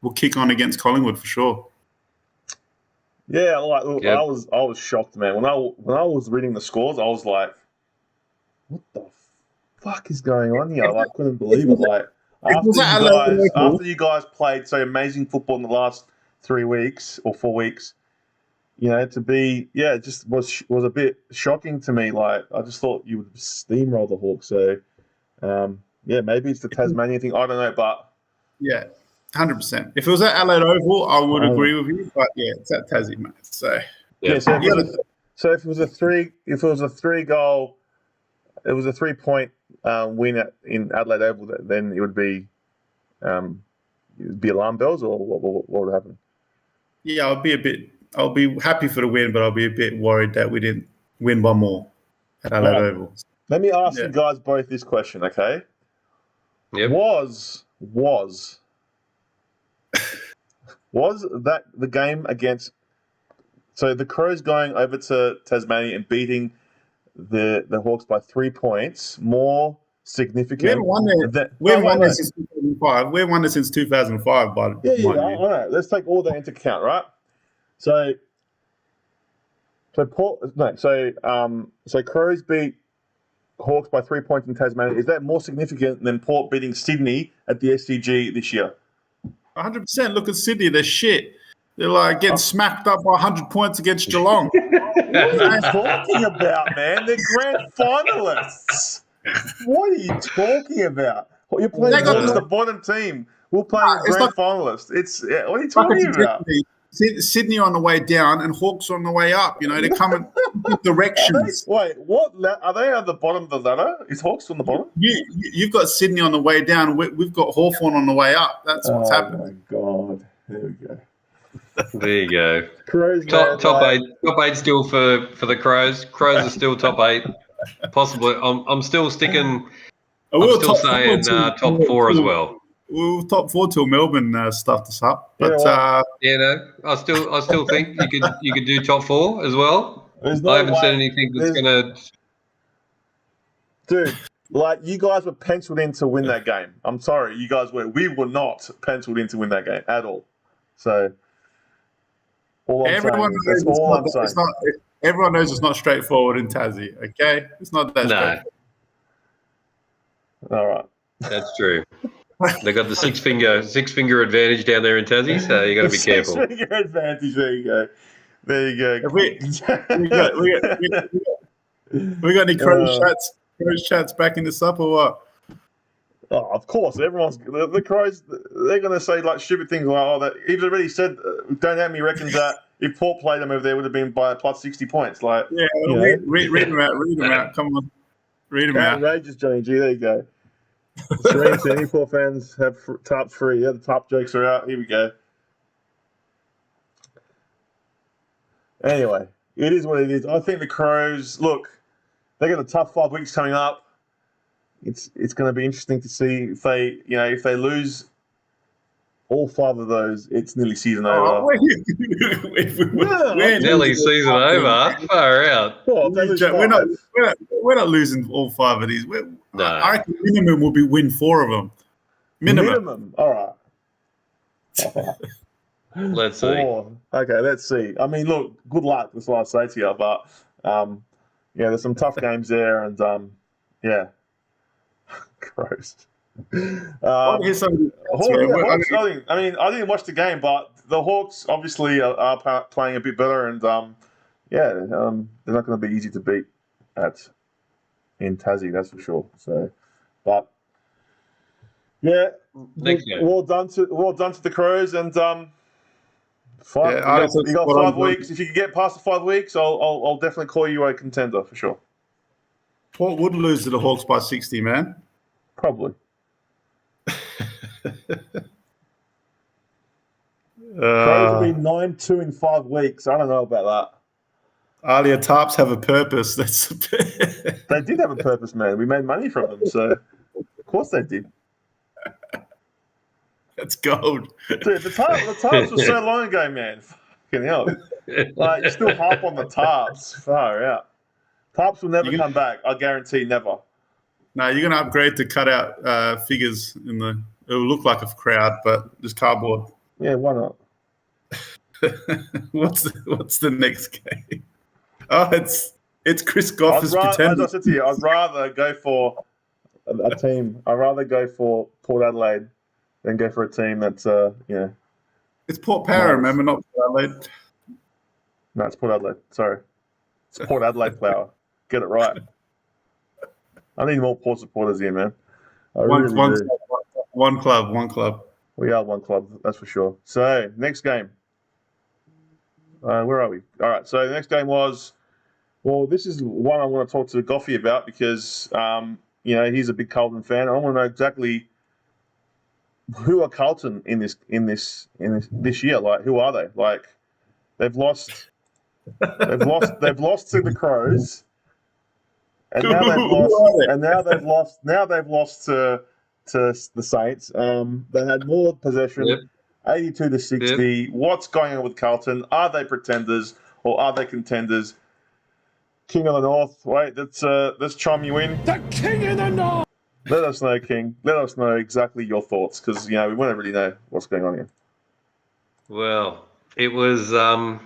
we'll kick on against Collingwood for sure. Yeah, I was shocked, man. When I was reading the scores, I was like, "What the fuck is going on here?" I couldn't believe it. After you guys played so amazing football in the last 3 weeks or 4 weeks. To be, it just was a bit shocking to me. I just thought you would steamroll the Hawks. So, maybe it's the Tasmania thing. I don't know, but 100%. If it was at Adelaide Oval, I would agree with you. But it's at Tassie, mate. So So if it was a 3-point win in Adelaide Oval, then it would be alarm bells, or what would happen? Yeah, I'll be happy for the win, but I'll be a bit worried that we didn't win one more at Adelaide Oval. Let me ask you guys both this question, okay? Yep. Was that the game against? So the Crows going over to Tasmania and beating the Hawks by 3 points more significant? We haven't won there since 2005. We haven't won it since 2005. But I know. Let's take all that into account, right? So Crows beat Hawks by 3 points in Tasmania. Is that more significant than Port beating Sydney at the SCG this year? 100%. Look at Sydney. They're shit. They're getting smacked up by 100 points against Geelong. What are you talking about, man? They're grand finalists. What are you talking about? You're playing against the bottom team. We're playing grand finalists. What are you talking about? Sydney on the way down and Hawks on the way up. They're coming directions. What? Are they at the bottom of the ladder? Is Hawks on the bottom? You've got Sydney on the way down. We've got Hawthorn on the way up. That's what's happening. Oh, my God. There we go. There you go. Crows, top eight still for the Crows. Crows are still top 8. Possibly. I'm still sticking. I'm still saying top 4 as well. We were top 4 till Melbourne stuffed us up. But I still think you could do top 4 as well. I haven't said anything that's gonna. Dude, you guys were penciled in to win that game. I'm sorry, you guys were. We were not penciled in to win that game at all. So, All I'm saying is, that's all I'm saying. Everyone knows it's not straightforward in Tassie, okay? It's not that straightforward. All right. That's true. They got the six finger advantage down there in Tassie, so you got to be careful. 6 finger advantage. There you go. There you go. We got any Crows chats backing this up or what? Oh, of course. Everyone's the Crows. They're going to say like stupid things like, "Oh, that he's already said." Don't have me reckons that if Port played them over there, would have been by plus 60 points. Like, yeah, read them out. Read them out. Come on, read them out. Outrageous, Johnny G. There you go. Serene to any Port fans have tarps free. Yeah, the tarp jokes are out. Here we go. Anyway, it is what it is. I think the Crows look. They got a tough 5 weeks coming up. It's going to be interesting to see if they lose all 5 of those. It's nearly season over. Nearly season over. Far out. Well, we're not losing all 5 of these. No. I reckon minimum will be win 4 of them. Minimum. All right. Let's see. 4. Okay, let's see. I mean, look, good luck. That's what I say to you. But there's some tough games there, and yeah. Gross. I didn't watch the game, but the Hawks obviously are playing a bit better, and they're not going to be easy to beat in Tassie, that's for sure. So, but yeah, well done to the Crows, and you got 5 weeks. If you can get past the 5 weeks, I'll definitely call you a contender for sure. Port would lose to the Hawks by 60, man. Probably. Crows will be 9-2 in 5 weeks. I don't know about that. Alia tarps have a purpose. They did have a purpose, man. We made money from them, so of course they did. That's gold. Dude, the tarps were so long ago, man. Fucking hell. Like, you still harp on the tarps. Far out. Tarps will never come back. I guarantee never. No, you're going to upgrade to cut out figures in the. It will look like a crowd, but just cardboard. Yeah, why not? What's the next game? Oh, it's Chris Goff's Contenders. As I said to you, I'd rather go for a team. I'd rather go for Port Adelaide than go for a team that's It's Port Power, remember, not Port Adelaide. No, it's Port Adelaide. Sorry, it's Port Adelaide Power. Get it right. I need more Port supporters here, man. One club. We are one club, that's for sure. So, next game. Where are we? All right, so the next game was, this is one I want to talk to Goffy about because, he's a big Carlton fan. I want to know exactly who are Carlton in this year. Like, who are they? Like, they've lost to the Crows. And now they've lost to the Saints. They had more possession, 82-60. Yep. What's going on with Carlton? Are they pretenders or are they contenders? King of the North, wait, let's chime you in. The King of the North. Let us know, King. Let us know exactly your thoughts because we want to really know what's going on here. Well, it was. I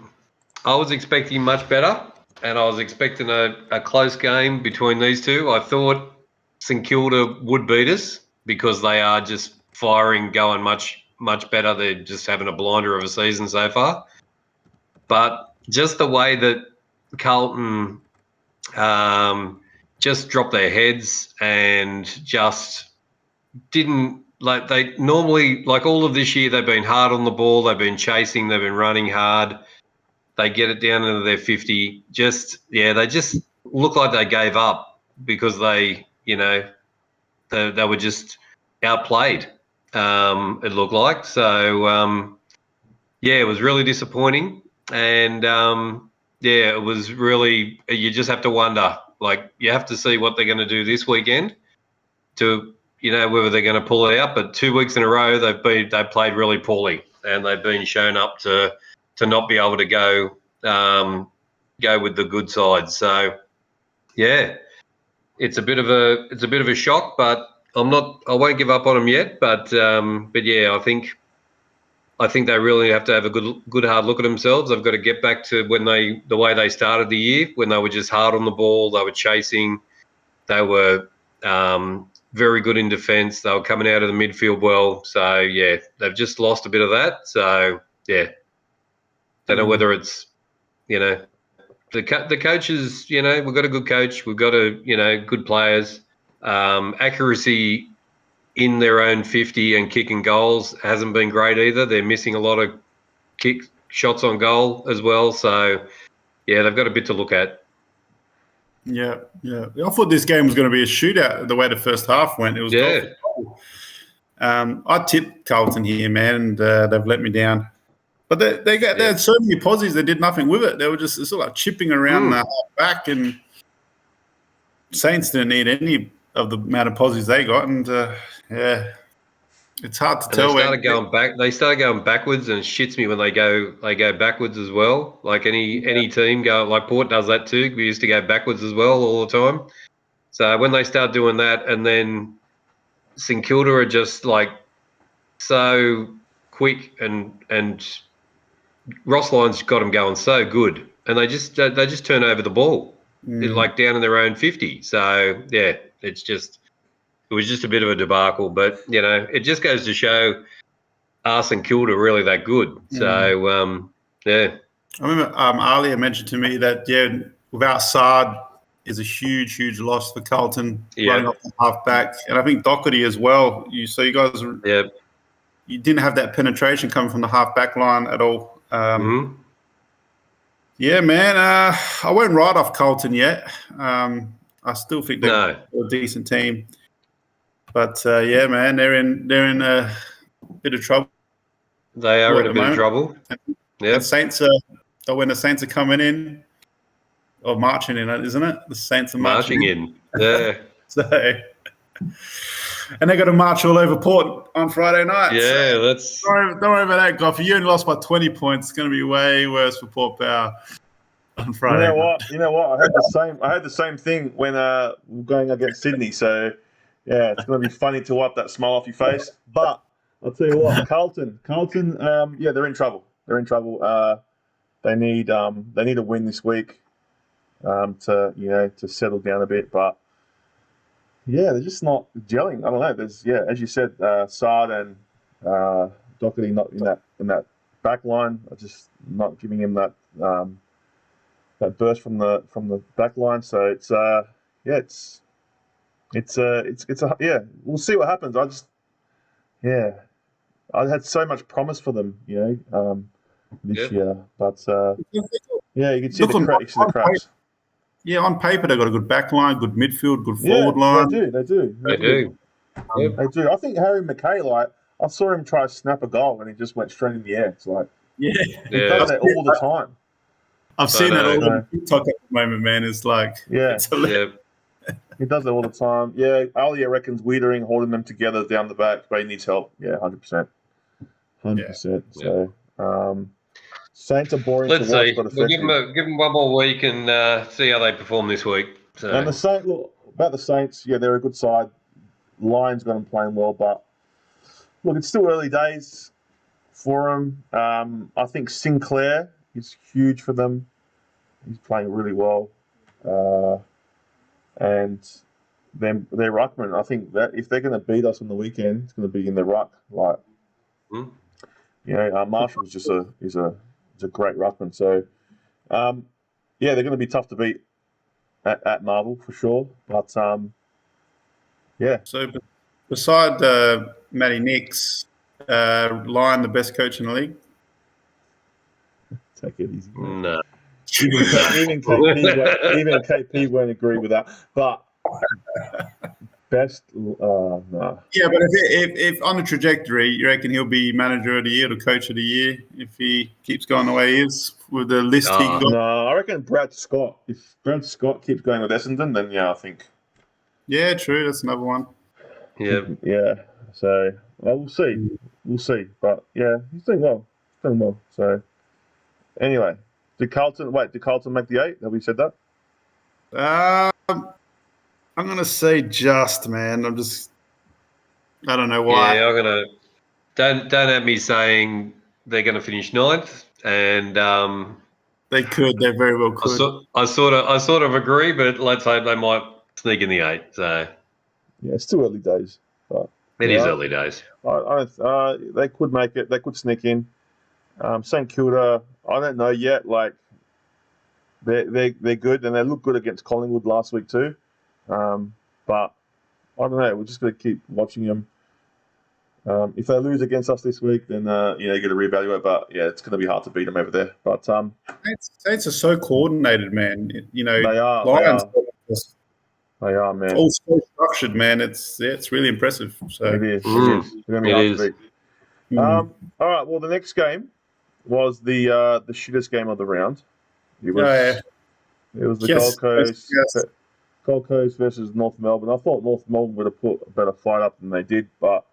was expecting much better. And I was expecting a close game between these two. I thought St Kilda would beat us because they are just firing, going much, much better. They're just having a blinder of a season so far. But just the way that Carlton just dropped their heads and just didn't, like they normally, like all of this year, they've been hard on the ball. They've been chasing. They've been running hard. They get it down into their 50. They just look like they gave up because they were just outplayed. It looked like so. It was really disappointing, and it was really. You just have to wonder. Like you have to see what they're going to do this weekend to whether they're going to pull it out. But 2 weeks in a row they played really poorly, and they've been shown up to not be able to go with the good side. So, it's a bit of a shock, but I won't give up on them yet. But I think I think they really have to have a good hard look at themselves. They've got to get back to the way they started the year, when they were just hard on the ball, they were chasing, they were very good in defence, they were coming out of the midfield well. So yeah, they've just lost a bit of that. So yeah, don't know whether it's the coaches. We've got a good coach, we've got good players. Accuracy in their own 50 and kicking goals hasn't been great either. They're missing a lot of shots on goal as well. So, yeah, they've got a bit to look at. Yeah. I thought this game was going to be a shootout the way the first half went. It was goal. I tipped Carlton here, man, and they've let me down. But they had so many posies, they did nothing with it. They were just sort of like chipping around the half back, and Saints didn't need any of the amount of posies they got, and it's hard to tell. They started going backwards, and it shits me when they go backwards as well. Like any team like Port does that too. We used to go backwards as well all the time. So when they start doing that, and then St Kilda are just like so quick, and Ross Lyon's got them going so good, and they just turn over the ball like down in their own 50. So yeah. It was just a bit of a debacle, but it just goes to show us and Kilda really that good. So yeah. I remember Alia mentioned to me that without Sard is a huge loss for Carlton running off the half back, and I think Doherty as well. You guys, you didn't have that penetration coming from the half back line at all. Yeah, man. I won't write off Carlton yet. I still think they're a decent team, but yeah, man, they're in a bit of trouble. They are in a bit of trouble. Yeah, Saints are when the Saints are coming in or marching in, isn't it? The Saints are marching in. Yeah. And they got to march all over Port on Friday night. Yeah, don't worry about that, Goff. If you only lost by 20 points, it's going to be way worse for Port Power. On Friday. You know what? I had the same thing when going against Sydney. So yeah, it's going to be funny to wipe that smile off your face. But I'll tell you what, Carlton, they're in trouble. They're in trouble. They need a win this week to settle down a bit. But yeah, they're just not gelling. I don't know. There's as you said, Sard and Doherty not in that back line. are just not giving him that. That burst from the back line, so it's we'll see what happens. I had so much promise for them, this year, but you can see the cracks. Yeah, on paper they've got a good back line, good midfield, good forward line. They do. They do. I think Harry McKay, I saw him try to snap a goal and he just went straight in the air. It's like he does that all the time. I've seen that all on TikTok at the moment, man. It's like, he does it all the time. Yeah, Alia reckons Wiedering holding them together down the back, but he needs help. Yeah, 100%. 100%. So, Saints are boring Let's to watch, see. but effective. We'll give them one more week and see how they perform this week. So. And about the Saints, they're a good side. Lions got them playing well, but look, it's still early days for them. I think Sinclair is huge for them. He's playing really well. And then their ruckman, I think that if they're going to beat us on the weekend, it's going to be in the ruck. Marshall is a great ruckman. So, they're going to be tough to beat at Marvel for sure. But So beside Matty Nix, Lyon the best coach in the league. Take it easy. No. Even KP won't agree with that. But best, no. Yeah, but if on the trajectory, you reckon he'll be manager of the year or coach of the year if he keeps going the way he is with the list he got? No, I reckon Brad Scott. If Brad Scott keeps going with Essendon, then I think. Yeah, true. That's another one. Yeah. Yeah. So we'll see. But yeah, he's doing well. So anyway, did Carlton make the 8? Have we said that? I'm gonna say just, man. I don't know why. Yeah, I'm gonna. Don't have me saying they're going to finish 9th, and They could. They very well could. I sort of agree, but let's hope they might sneak in the 8. So yeah, it's still early days. But it is early days. They could make it. They could sneak in. St Kilda, I don't know yet. Like they're good, and they look good against Collingwood last week too. But I don't know. We're just going to keep watching them. If they lose against us this week, then you got to reevaluate. But yeah, it's going to be hard to beat them over there. But Saints are so coordinated, man. You know, they are. Lions. They are, man. All so structured, man. It's really impressive. So it is. It's going to be hard to beat. All right. Well, the next game was the shittest game of the round. It was the Gold Coast versus North Melbourne. I thought North Melbourne would have put a better fight up than they did, but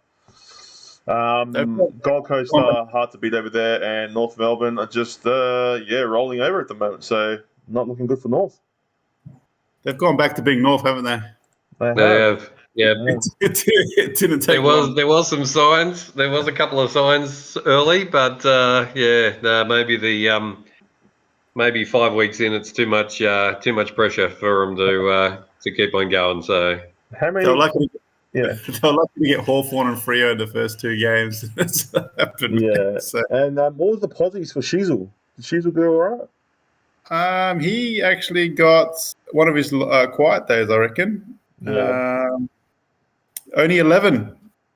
Gold Coast are hard to beat over there, and North Melbourne are just rolling over at the moment. So not looking good for North. They've gone back to being North, haven't they? They have. Yeah. It didn't take long. There was some signs. There was a couple of signs early, but maybe 5 weeks in, it's too much pressure for them to keep on going. So how many? They're lucky to get Hawthorn and Freo in the first 2 games. That's happened. Yeah. So. And what was the positives for Sheasel? Did Sheasel do all right? He actually got one of his quiet days, I reckon. Yeah. Only 11.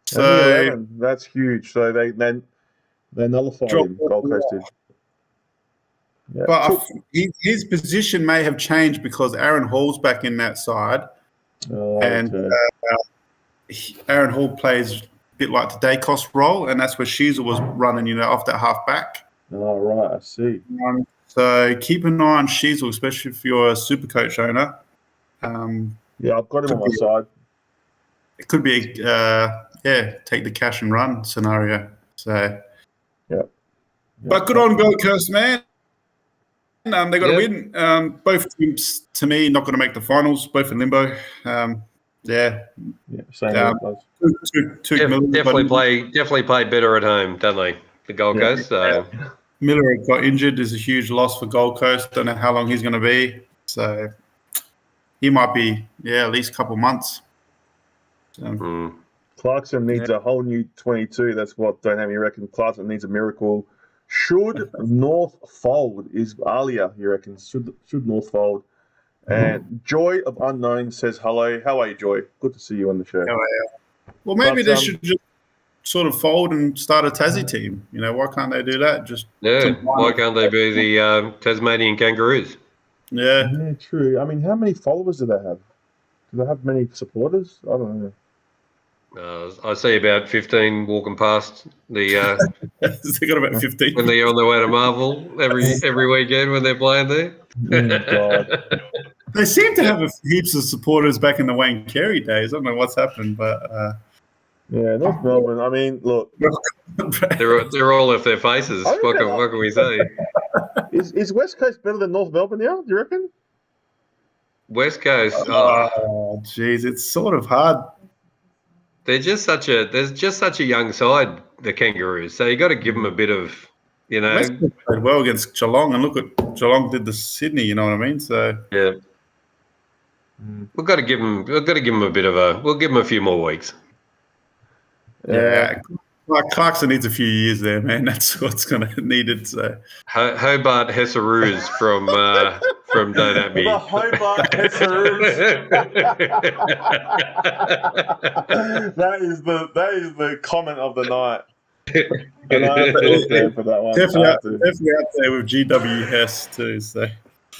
So only 11. That's huge. So they nullified him. Gold Coast did. Yeah. But his position may have changed because Aaron Hall's back in that side, and Aaron Hall plays a bit like the Dacos role, and that's where Sheasel was running, off that half back. Oh, right, I see. So keep an eye on Sheasel, especially if you're a super coach owner. Yeah, I've got him on my side. It could be take the cash and run scenario. So but good on Gold Coast, man. They got to win. Both teams, to me, not going to make the finals. Both in limbo. Same. Definitely played better at home, don't they? The Gold Coast. So. Miller got injured is a huge loss for Gold Coast. Don't know how long he's going to be. So he might be, at least a couple months. So. Clarkson needs a whole new 22. That's what Dynamic reckons. Clarkson needs a miracle. Should North fold? Is Alia, you reckon? Should North fold? And Joy of Unknown says hello. How are you, Joy? Good to see you on the show. How are you? Well, maybe they should just sort of fold and start a Tassie team. Why can't they do that? Why can't they be the Tasmanian Kangaroos? Yeah, true. I mean, how many followers do they have? Do they have many supporters? I don't know. I see about 15 walking past the. They got about 15 when they're on their way to Marvel every weekend when they're playing there. Oh, God. They seem to have heaps of supporters back in the Wayne Carey days. I don't know what's happened, but North Melbourne. I mean, look, they're all off their faces. What can we say? Is West Coast better than North Melbourne now? Do you reckon? West Coast. Oh, jeez, it's sort of hard. There's just such a young side, the Kangaroos. So you got to give them a bit of, West Coast played well against Geelong, and look what Geelong did to Sydney. You know what I mean? So yeah, we've got to give them. We've got to give them a bit of a. We'll give them a few more weeks. Yeah. Clarkson needs a few years there, man. That's what's going to needed. So Hobart Hessaroos from Don't At Me. The Hobart Hessaroos. that is the comment of the night. And I have to stand for that one. Definitely out there with GW Hess too. So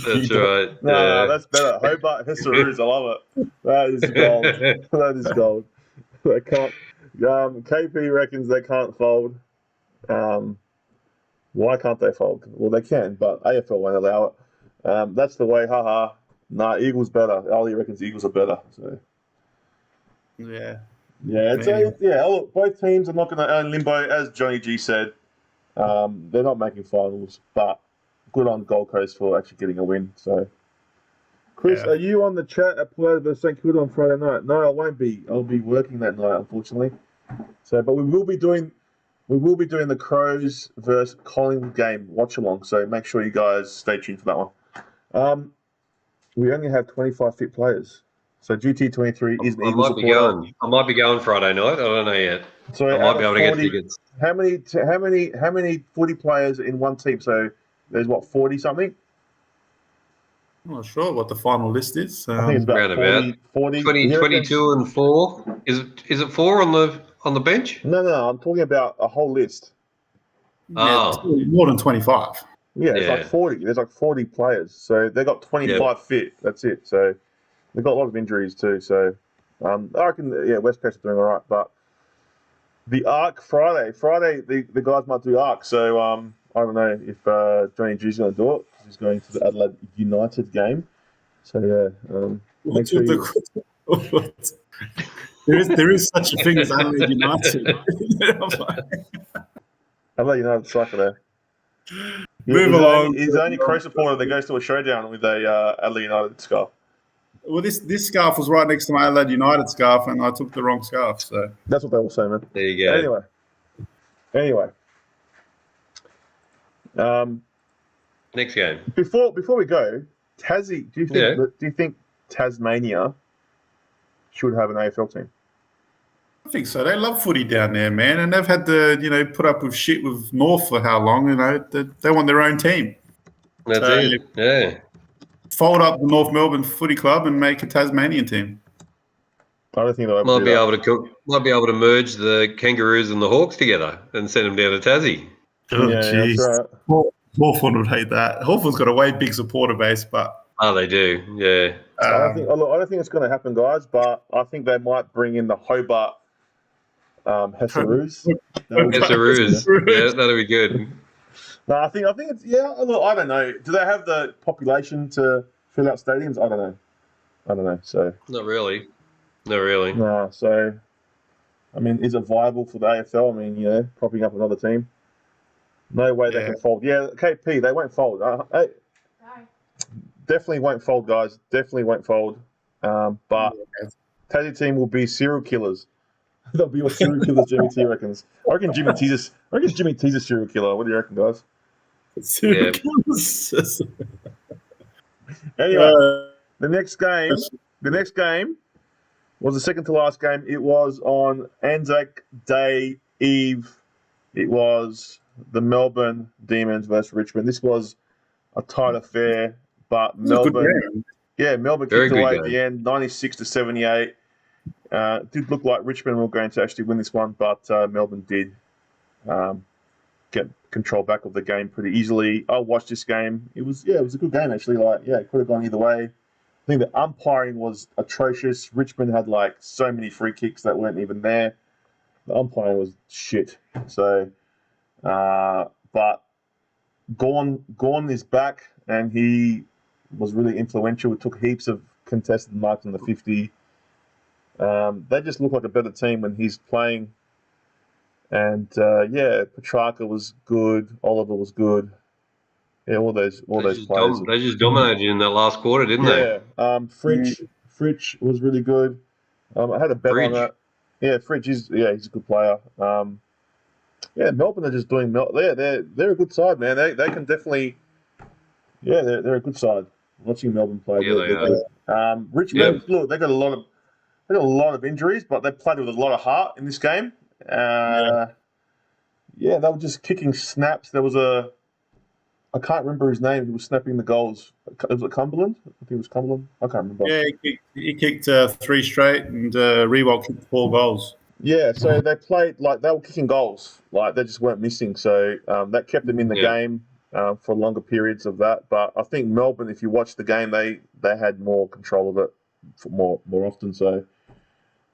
that's right. No, that's better. Hobart Hessaroos. I love it. That is gold. That is gold. They can't. KP reckons they can't fold. Why can't they fold? Well, they can, but AFL won't allow it. That's the way. Haha. Nah, Eagles better. Ali reckons Eagles are better. So yeah. Look, both teams are not going to earn limbo, as Johnny G said. They're not making finals, but good on Gold Coast for actually getting a win. So, Chris, are you on the chat at Port Adelaide St Kilda on Friday night? No, I won't be. I'll be working that night, unfortunately. So, but we will be doing we will be doing the Crows versus Collingwood game watch along, so make sure you guys stay tuned for that one. We only have 25 fit players, so GT23 is an I Eagle might be supporter. going. I might be going Friday night. I don't know yet. So I out might be of able to 40, get tickets. How many footy players in one team? So there's what 40 something. I'm not sure what the final list is. I think it's about Roundabout. 40. 22 and 4. Is it 4 on the bench? No. I'm talking about a whole list. Yeah, more than 25. Yeah, it's like 40. There's like 40 players. So they got 25 fit. That's it. So they've got a lot of injuries too. So I reckon, West Coast are doing all right. But the ARC Friday, the guys might do ARC. So I don't know if Johnny G's going to do it. He's going to the Adelaide United game. So make sure there is such a thing as Adelaide United. Adelaide United sucker there. Move along. He's the only Crow supporter that goes to a showdown with a Adelaide United scarf. Well, this scarf was right next to my Adelaide United scarf, and I took the wrong scarf. So that's what they all say, man. There you go. Anyway. Next game. Before we go, Tassie, do you think Tasmania should have an AFL team? I think so. They love footy down there, man, and they've had to, put up with shit with North for how long? They want their own team. That's it. Yeah. Fold up the North Melbourne Footy Club and make a Tasmanian team. I don't think they'll might be able to merge the Kangaroos and the Hawks together and send them down to Tassie. Oh, jeez. That's right. Hawthorn would hate that. Hawthorn's got a way big supporter base, but they do. Yeah. I don't think it's going to happen, guys. But I think they might bring in the Hobart Hessaroos. Hessaroos. Yeah, that'll be good. No, I think it's Look, I don't know. Do they have the population to fill out stadiums? I don't know. So not really. No. So, I mean, is it viable for the AFL? I mean, propping up another team. No way they can fold. Yeah, KP, they won't fold. Definitely won't fold, guys. Definitely won't fold. But Tassie team will be serial killers. They'll be all serial killers, Jimmy T reckons. I reckon Jimmy T's a serial killer. What do you reckon, guys? Serial killers. Anyway, the next game was the second to last game. It was on Anzac Day Eve. It was the Melbourne Demons versus Richmond. This was a tight affair, but Melbourne kicked away at the end, 96-78. It did look like Richmond were going to actually win this one, but Melbourne did get control back of the game pretty easily. I watched this game. It was a good game actually. It could have gone either way. I think the umpiring was atrocious. Richmond had so many free kicks that weren't even there. The umpiring was shit. So, but Gorn is back, and he was really influential. He took heaps of contested marks in the 50. They just look like a better team when he's playing. And Petrarca was good. Oliver was good. Yeah, all those players. They just dominated in that last quarter, didn't they? Yeah. Fritsch was really good. I had a bet on that. Yeah, Fritsch he's a good player. Melbourne are just doing. They're a good side, man. They can definitely. Yeah, they're a good side. Watching Melbourne play. Yeah, Richmond, look, they got a lot of injuries, but they played with a lot of heart in this game. They were just kicking snaps. There was I can't remember his name. He was snapping the goals. Was it Cumberland? I think it was Cumberland. I can't remember. Yeah, he kicked 3 straight, and Rewalt kicked 4 goals. Yeah, so they played they were kicking goals. They just weren't missing. So that kept them in the game for longer periods of that. But I think Melbourne, if you watch the game, they had more control of it more often. So,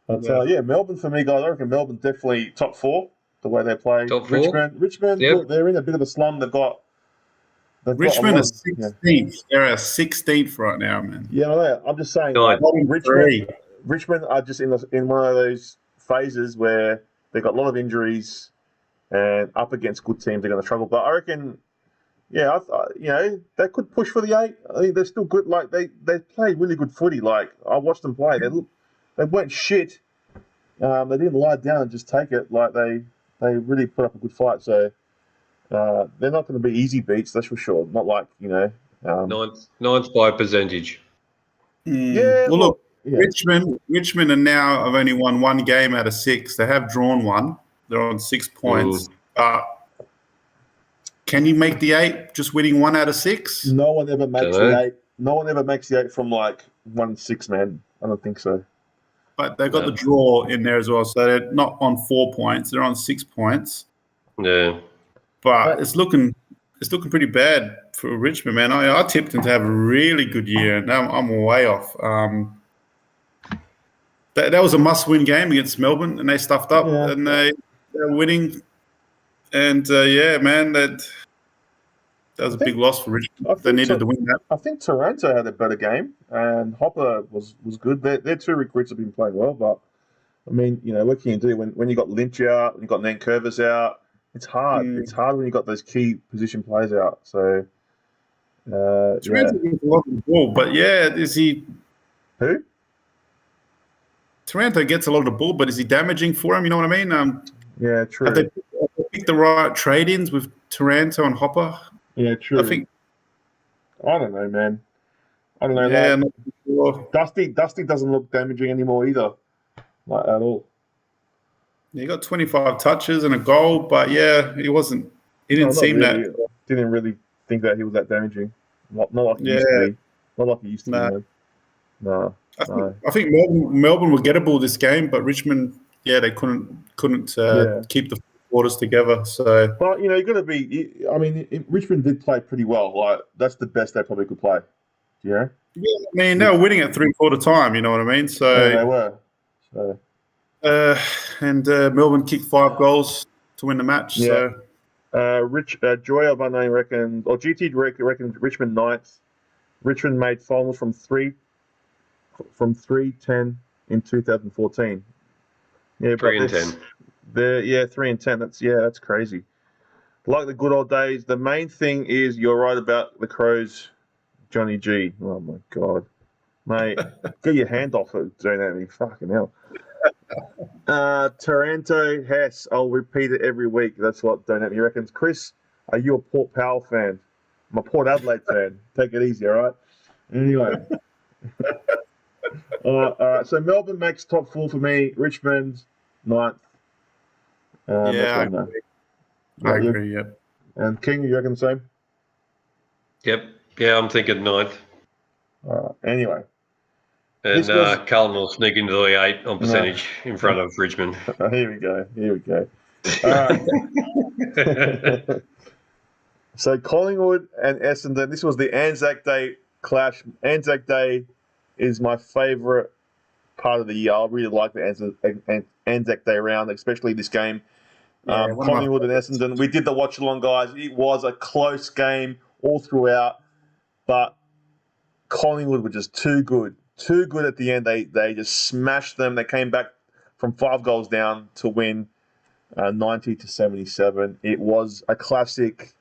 Melbourne for me, guys. I reckon Melbourne definitely top 4 the way they play. Top 4? Richmond, look, they're in a bit of a slum. Richmond are 16th. Yeah. They're at 16th right now, man. Yeah, I'm just saying. Richmond are just in one of those phases where they've got a lot of injuries and up against good teams, they're going to struggle. But I reckon, they could push for the 8. I think they're still good. They play really good footy. I watched them play. They weren't shit. They didn't lie down and just take it. They really put up a good fight. So they're not going to be easy beats, that's for sure. Not like, you know. Ninth by percentage. Yeah. Well, look, yeah. Richmond are now have only won one game out of 6. They have drawn one. They're on 6 points. Can you make the 8 just winning 1 out of 6? No one ever makes the 8. No one ever makes the 8 from like 1-6, man. I don't think so. But they've got the draw in there as well, so they're not on 4 points. They're on 6 points. Yeah. But it's looking pretty bad for Richmond, man. I tipped them to have a really good year, and I'm way off. That was a must-win game against Melbourne, and they stuffed up, and they're winning. And man, that was a big loss for Richmond. They needed to win that. I think Toronto had a better game, and Hopper was good. Their 2 recruits have been playing well, but I mean, you know, what can you do when you got Lynch out, when you got Nankervis out? It's hard. It's hard when you got those key position players out. So, Toronto gets a lot of the ball, but is he? Who? Toronto gets a lot of the ball, but is he damaging for him? You know what I mean? Yeah, true. Have they picked the right trade-ins with Toronto and Hopper? Yeah, true. I don't know, man. I don't know. Yeah, not sure. Dusty doesn't look damaging anymore either, like at all. He got 25 touches and a goal, but he didn't seem really. that. Didn't really think that he was that damaging. Not like he used to be. Not like he used to be. No. I think Melbourne were gettable this game, but Richmond, they couldn't keep the quarters together. So, but you know, you're gonna be. I mean, Richmond did play pretty well. Like that's the best they probably could play. Yeah. Yeah, I mean they were winning at 3/4 time. You know what I mean? So they were. So. And Melbourne kicked 5 goals to win the match. Yeah. So, Joy of Unknown reckons, or GT reckons Richmond 9th. Richmond made finals from 3-10 in 2014. Yeah, 3 and 10. 3 and 10. That's crazy. Like the good old days. The main thing is you're right about the Crows, Johnny G. Oh my God, mate, get your hand off it, doing at me. Fucking hell. Taranto Hess. I'll repeat it every week. That's what Don't At Me reckons. Chris, are you a Port Powell fan? I'm a Port Adelaide fan. Take it easy, all right? Anyway. All right. So Melbourne makes top 4 for me. Richmond, 9th. I agree. Yep. And King, you reckon the same? Yep. Yeah, I'm thinking 9th. All right. Anyway. And Carlton will sneak into the 8 on percentage in front of Richmond. Here we go. All right. So Collingwood and Essendon. This was the Anzac Day clash. Anzac Day is my favourite part of the year. I really like the Anzac Day round, especially this game. Collingwood and Essendon. We did the watch along, guys. It was a close game all throughout, but Collingwood were just too good. Too good at the end. They just smashed them. They came back from 5 goals down to win 90-77. It was a classic.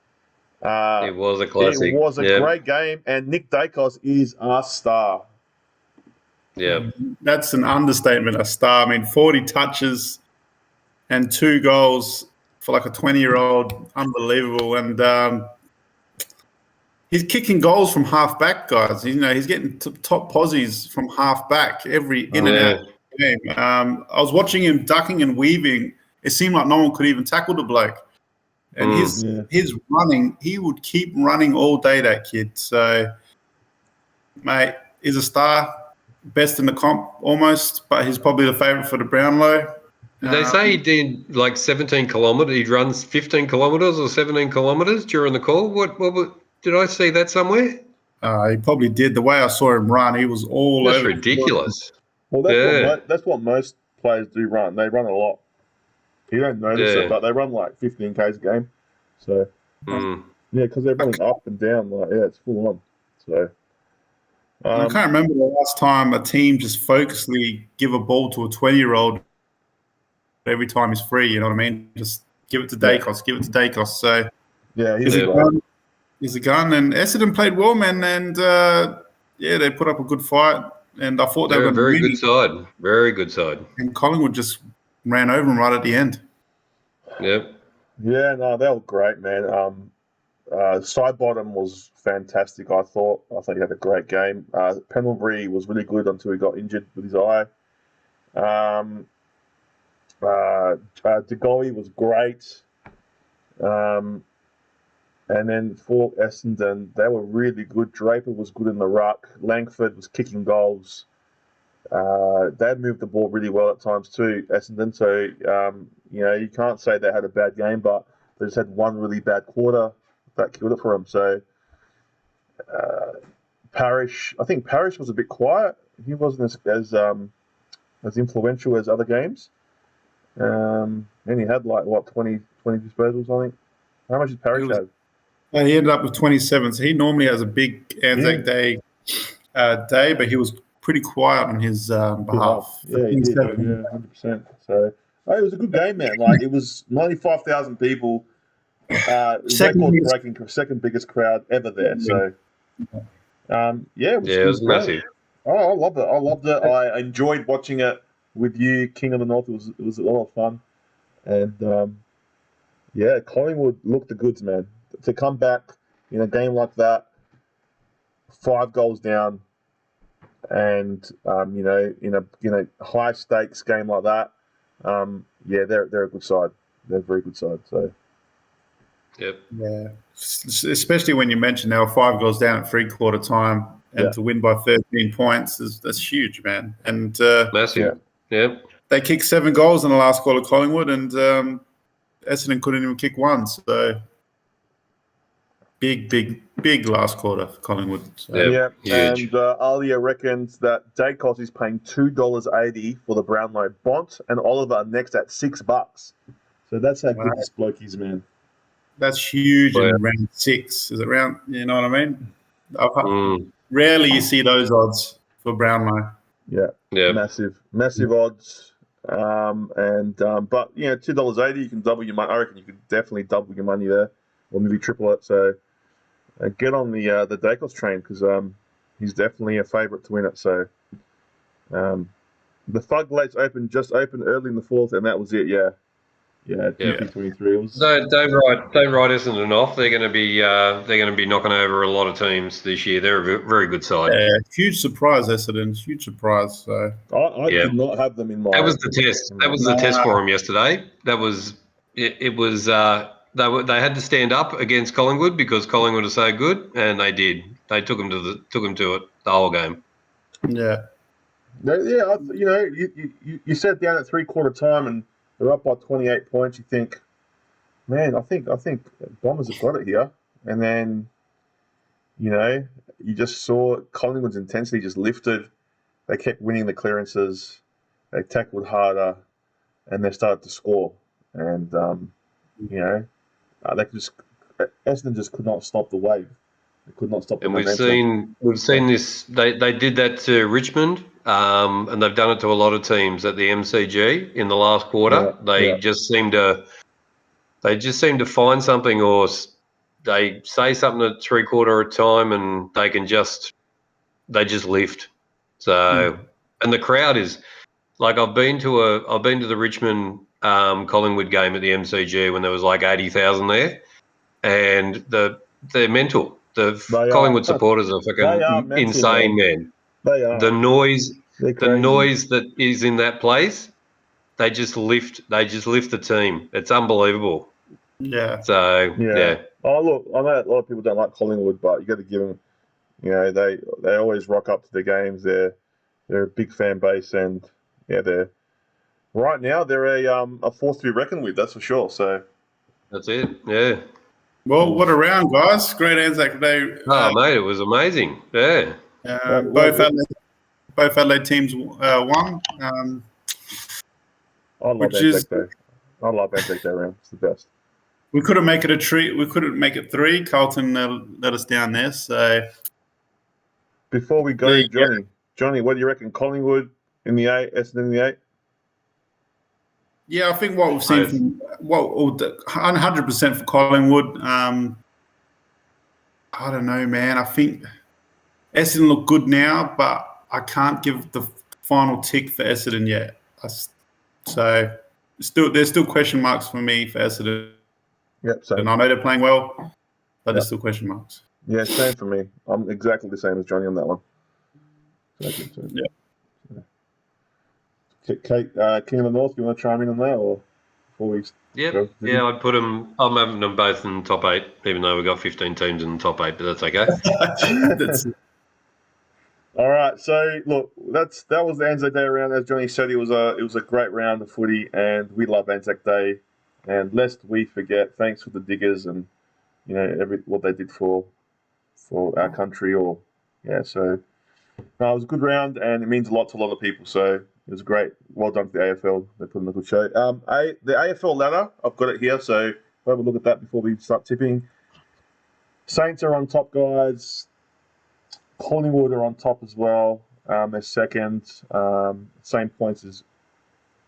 It was a classic. It was a great game, and Nick Dacos is a star. Yeah. That's an understatement, a star. I mean, 40 touches and 2 goals for like a 20-year-old. Unbelievable. And he's kicking goals from half back, guys. You know, he's getting top posies from half back every in and out of the game. I was watching him ducking and weaving. It seemed like no one could even tackle the bloke. And his running, he would keep running all day, that kid. So, mate, he's a star. Best in the comp almost, but he's probably the favourite for the Brownlow. They say he did like 17 kilometres. He runs 15 kilometres or 17 kilometres during the call. What did I see that somewhere? He probably did. The way I saw him run, he was all over. That's ridiculous. Well, that's what most players do run. They run a lot. You don't notice it, but they run like 15 Ks a game. So, because they're running up and down. Like, it's full on. So, I can't remember the last time a team just focusedly give a ball to a 20-year-old every time he's free. You know what I mean? Just give it to Dacos. Give it to Dacos. So, he's a gun. And Essendon played well, man. And they put up a good fight. And I thought they were a very good side. Very good side. And Collingwood just ran over him right at the end. Yep. Yeah, no, they were great, man. Side bottom was fantastic. I thought he had a great game. Pendlebury was really good until he got injured with his eye. DeGoey was great. And then for Essendon, they were really good. Draper was good in the ruck. Langford was kicking goals. They moved the ball really well at times too, Essendon. So, you can't say they had a bad game, but they just had one really bad quarter that killed it for them. So, I think Parrish was a bit quiet. He wasn't as influential as other games. And he had 20 disposals, I think. How much did Parrish have? He ended up with 27. So he normally has a big Anzac Day, but he was pretty quiet on his behalf. Yeah, he did. Yeah, 100%. So it was a good game, man. Like, it was 95,000 people. Record-breaking, second biggest crowd ever there. So, it was massive. Oh, I loved it. I enjoyed watching it with you, King of the North. It was a lot of fun. And, Collingwood looked the goods, man. To come back in a game like that, 5 goals down, and in a high stakes game like that, they're a good side. They're a very good side. So, yep, yeah, especially when you mentioned they were 5 goals down at 3/4 time, and to win by 13 points that's huge, man. And massive. Yep. They kicked 7 goals in the last quarter, Collingwood, and Essendon couldn't even kick one. So. Big last quarter for Collingwood. So. And Alia reckons that Dacos is paying $2.80 for the Brownlow Bont, and Oliver are next at $6. So that's how good this bloke is, man. That's huge in round 6. Is it round? You know what I mean? Rarely you see those odds for Brownlow. Yeah, massive odds. But $2.80, you can double your money. I reckon you could definitely double your money there, or maybe triple it. So. Get on the Dacos train, because he's definitely a favourite to win it. So the floodgates just opened early in the 4th, and that was it. Yeah, 23. Don't write Essendon off. They're going to be knocking over a lot of teams this year. They're a very good side. Yeah, huge surprise, Essendon. Huge surprise. So I did not have them in my. That was the test. That was the test for them yesterday. That was it. Was. They had to stand up against Collingwood because Collingwood are so good, and they did. They took them to it the whole game. Yeah. You sat down at 3/4 time and they're up by 28 points. You think, man, I think Bombers have got it here. And then, you just saw Collingwood's intensity just lifted. They kept winning the clearances. They tackled harder, and they started to score. And Essendon just could not stop the wave. They could not stop the momentum. We've seen this. They did that to Richmond, and they've done it to a lot of teams at the MCG in the last quarter. They just seem to find something, or they say something at 3/4 of time, and they just lift. So, and the crowd is like, I've been to the Richmond Collingwood game at the MCG when there was like 80,000 there, and they're mental. Collingwood supporters are fucking insane, man. They are. The noise that is in that place, they just lift the team. It's unbelievable. Yeah. So yeah. Oh, look, I know a lot of people don't like Collingwood, but you got to give them. They always rock up to the games. They're a big fan base, and they're. Right now, they're a force to be reckoned with, that's for sure. So that's it, yeah. Well, what a round, guys. Great Anzac Day. Oh, mate, it was amazing. Yeah. Both Adelaide teams won. I love Anzac Day. I love Anzac Day round. It's the best. We couldn't make it a treat. We couldn't make it 3. Carlton let us down there. So before we go, Johnny, what do you reckon? Collingwood in the 8, Essendon in the 8? Yeah, I think what we've seen, 100% for Collingwood. I don't know, man. I think Essendon look good now, but I can't give the final tick for Essendon yet. So there's still question marks for me for Essendon. Yep, same. And I know they're playing well, but Yep. there's still question marks. Yeah, same for me. I'm exactly the same as Johnny on that one. Exactly. Yeah. Kate, King of the North, you want to chime in on that, or before we? Yep. Yeah, I'd put them. I'm having them both in the top 8, even though we've got 15 teams in the top 8, but that's okay. That's All right, so look, that was the Anzac Day round. As Johnny said, it was a great round of footy, and we love Anzac Day. And lest we forget, thanks for the diggers and what they did for our country. So no, it was a good round, and it means a lot to a lot of people. So it was great. Well done to the AFL. They put in a good show. The AFL ladder, I've got it here. So we'll have a look at that before we start tipping. Saints are on top, guys. Collingwood are on top as well. They're second. Same points as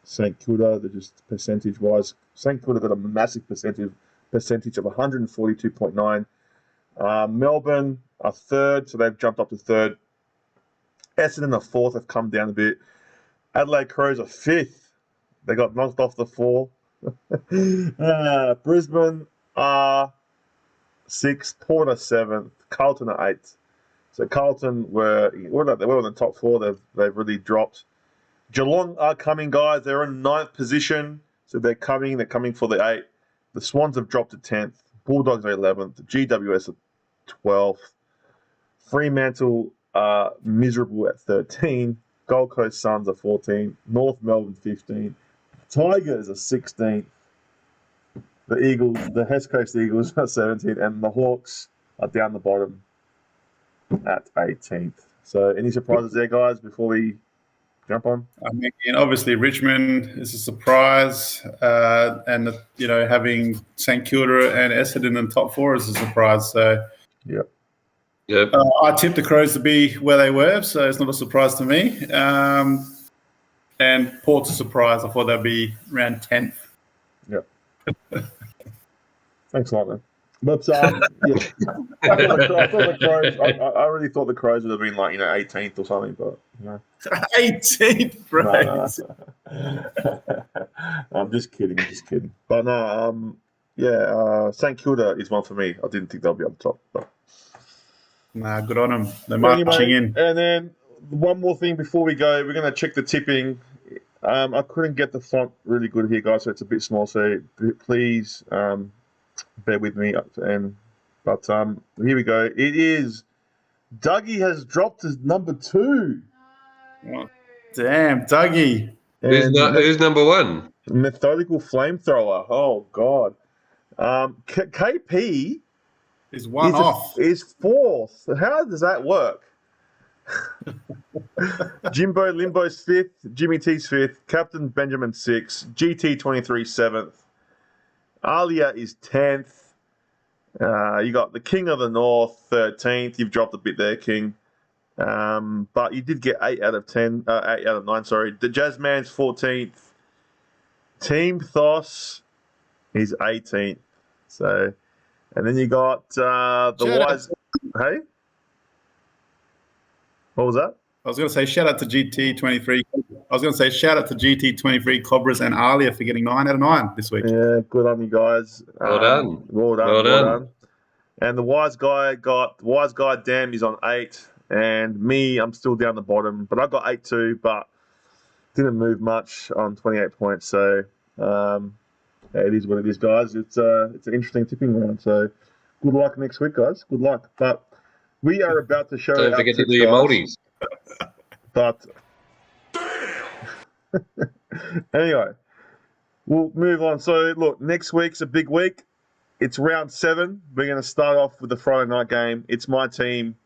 St Kilda. They're just percentage-wise. St Kilda got a massive percentage of 142.9. Melbourne are third, so they've jumped up to third. Essendon are fourth, have come down a bit. Adelaide Crows are fifth. They got knocked off the 4. Brisbane are sixth. Port are seventh. Carlton are eighth. So Carlton they were in the top 4. They've really dropped. Geelong are coming, guys. They're in 9th position, so they're coming. They're coming for the 8. The Swans have dropped to 10th. Bulldogs are 11th. The GWS are 12th. Fremantle are miserable at 13. Gold Coast Suns are 14. North Melbourne 15. Tigers are 16th. The West Coast Eagles are 17th, and the Hawks are down the bottom at 18th. So, any surprises there, guys, before we jump on? I mean, obviously Richmond is a surprise, and having St Kilda and Essendon in the top 4 is a surprise. So, Yep. I tipped the Crows to be where they were, so it's not a surprise to me. And Port's a surprise. I thought they'd be around 10th. Yep. Thanks a lot, man. But I thought the Crows. I really thought the Crows would have been 18th or something, but 18th, bro. No. I'm just kidding. But no, St Kilda is one for me. I didn't think they'll be on top. But. Nah, good on them. They're marching in. And then one more thing before we go, we're going to check the tipping. I couldn't get the font really good here, guys, so it's a bit small. So please bear with me. But here we go. It is Dougie has dropped to number 2. Oh, damn, Dougie. Who's number 1? Methodical Flamethrower. Oh, God. KP is one off. Is 4th. How does that work? Jimbo Limbo's 5th. Jimmy T's 5th. Captain Benjamin 6th. GT 23 7th. Alia is 10th. You got the King of the North 13th. You've dropped a bit there, King. But you did get 8 out of 10. 8 out of 9. Sorry. The Jazzman's 14th. Team Thos is 18th. So. And then you got the Wise. Hey? What was that? I was going to say shout out to GT23. I was going to say shout out to GT23 Cobras and Alia for getting 9 out of 9 this week. Yeah, good on you guys. Well done. Well done. And the Wise Guy Dan is on 8, and me, I'm still down the bottom, but I got 8 too, but didn't move much on 28 points. So. It is what it is, guys. It's an interesting tipping round. So, good luck next week, guys. Good luck. But we are about to show. Don't forget to do your multis. But anyway, we'll move on. So, look, next week's a big week. It's round 7. We're going to start off with the Friday night game. It's my team.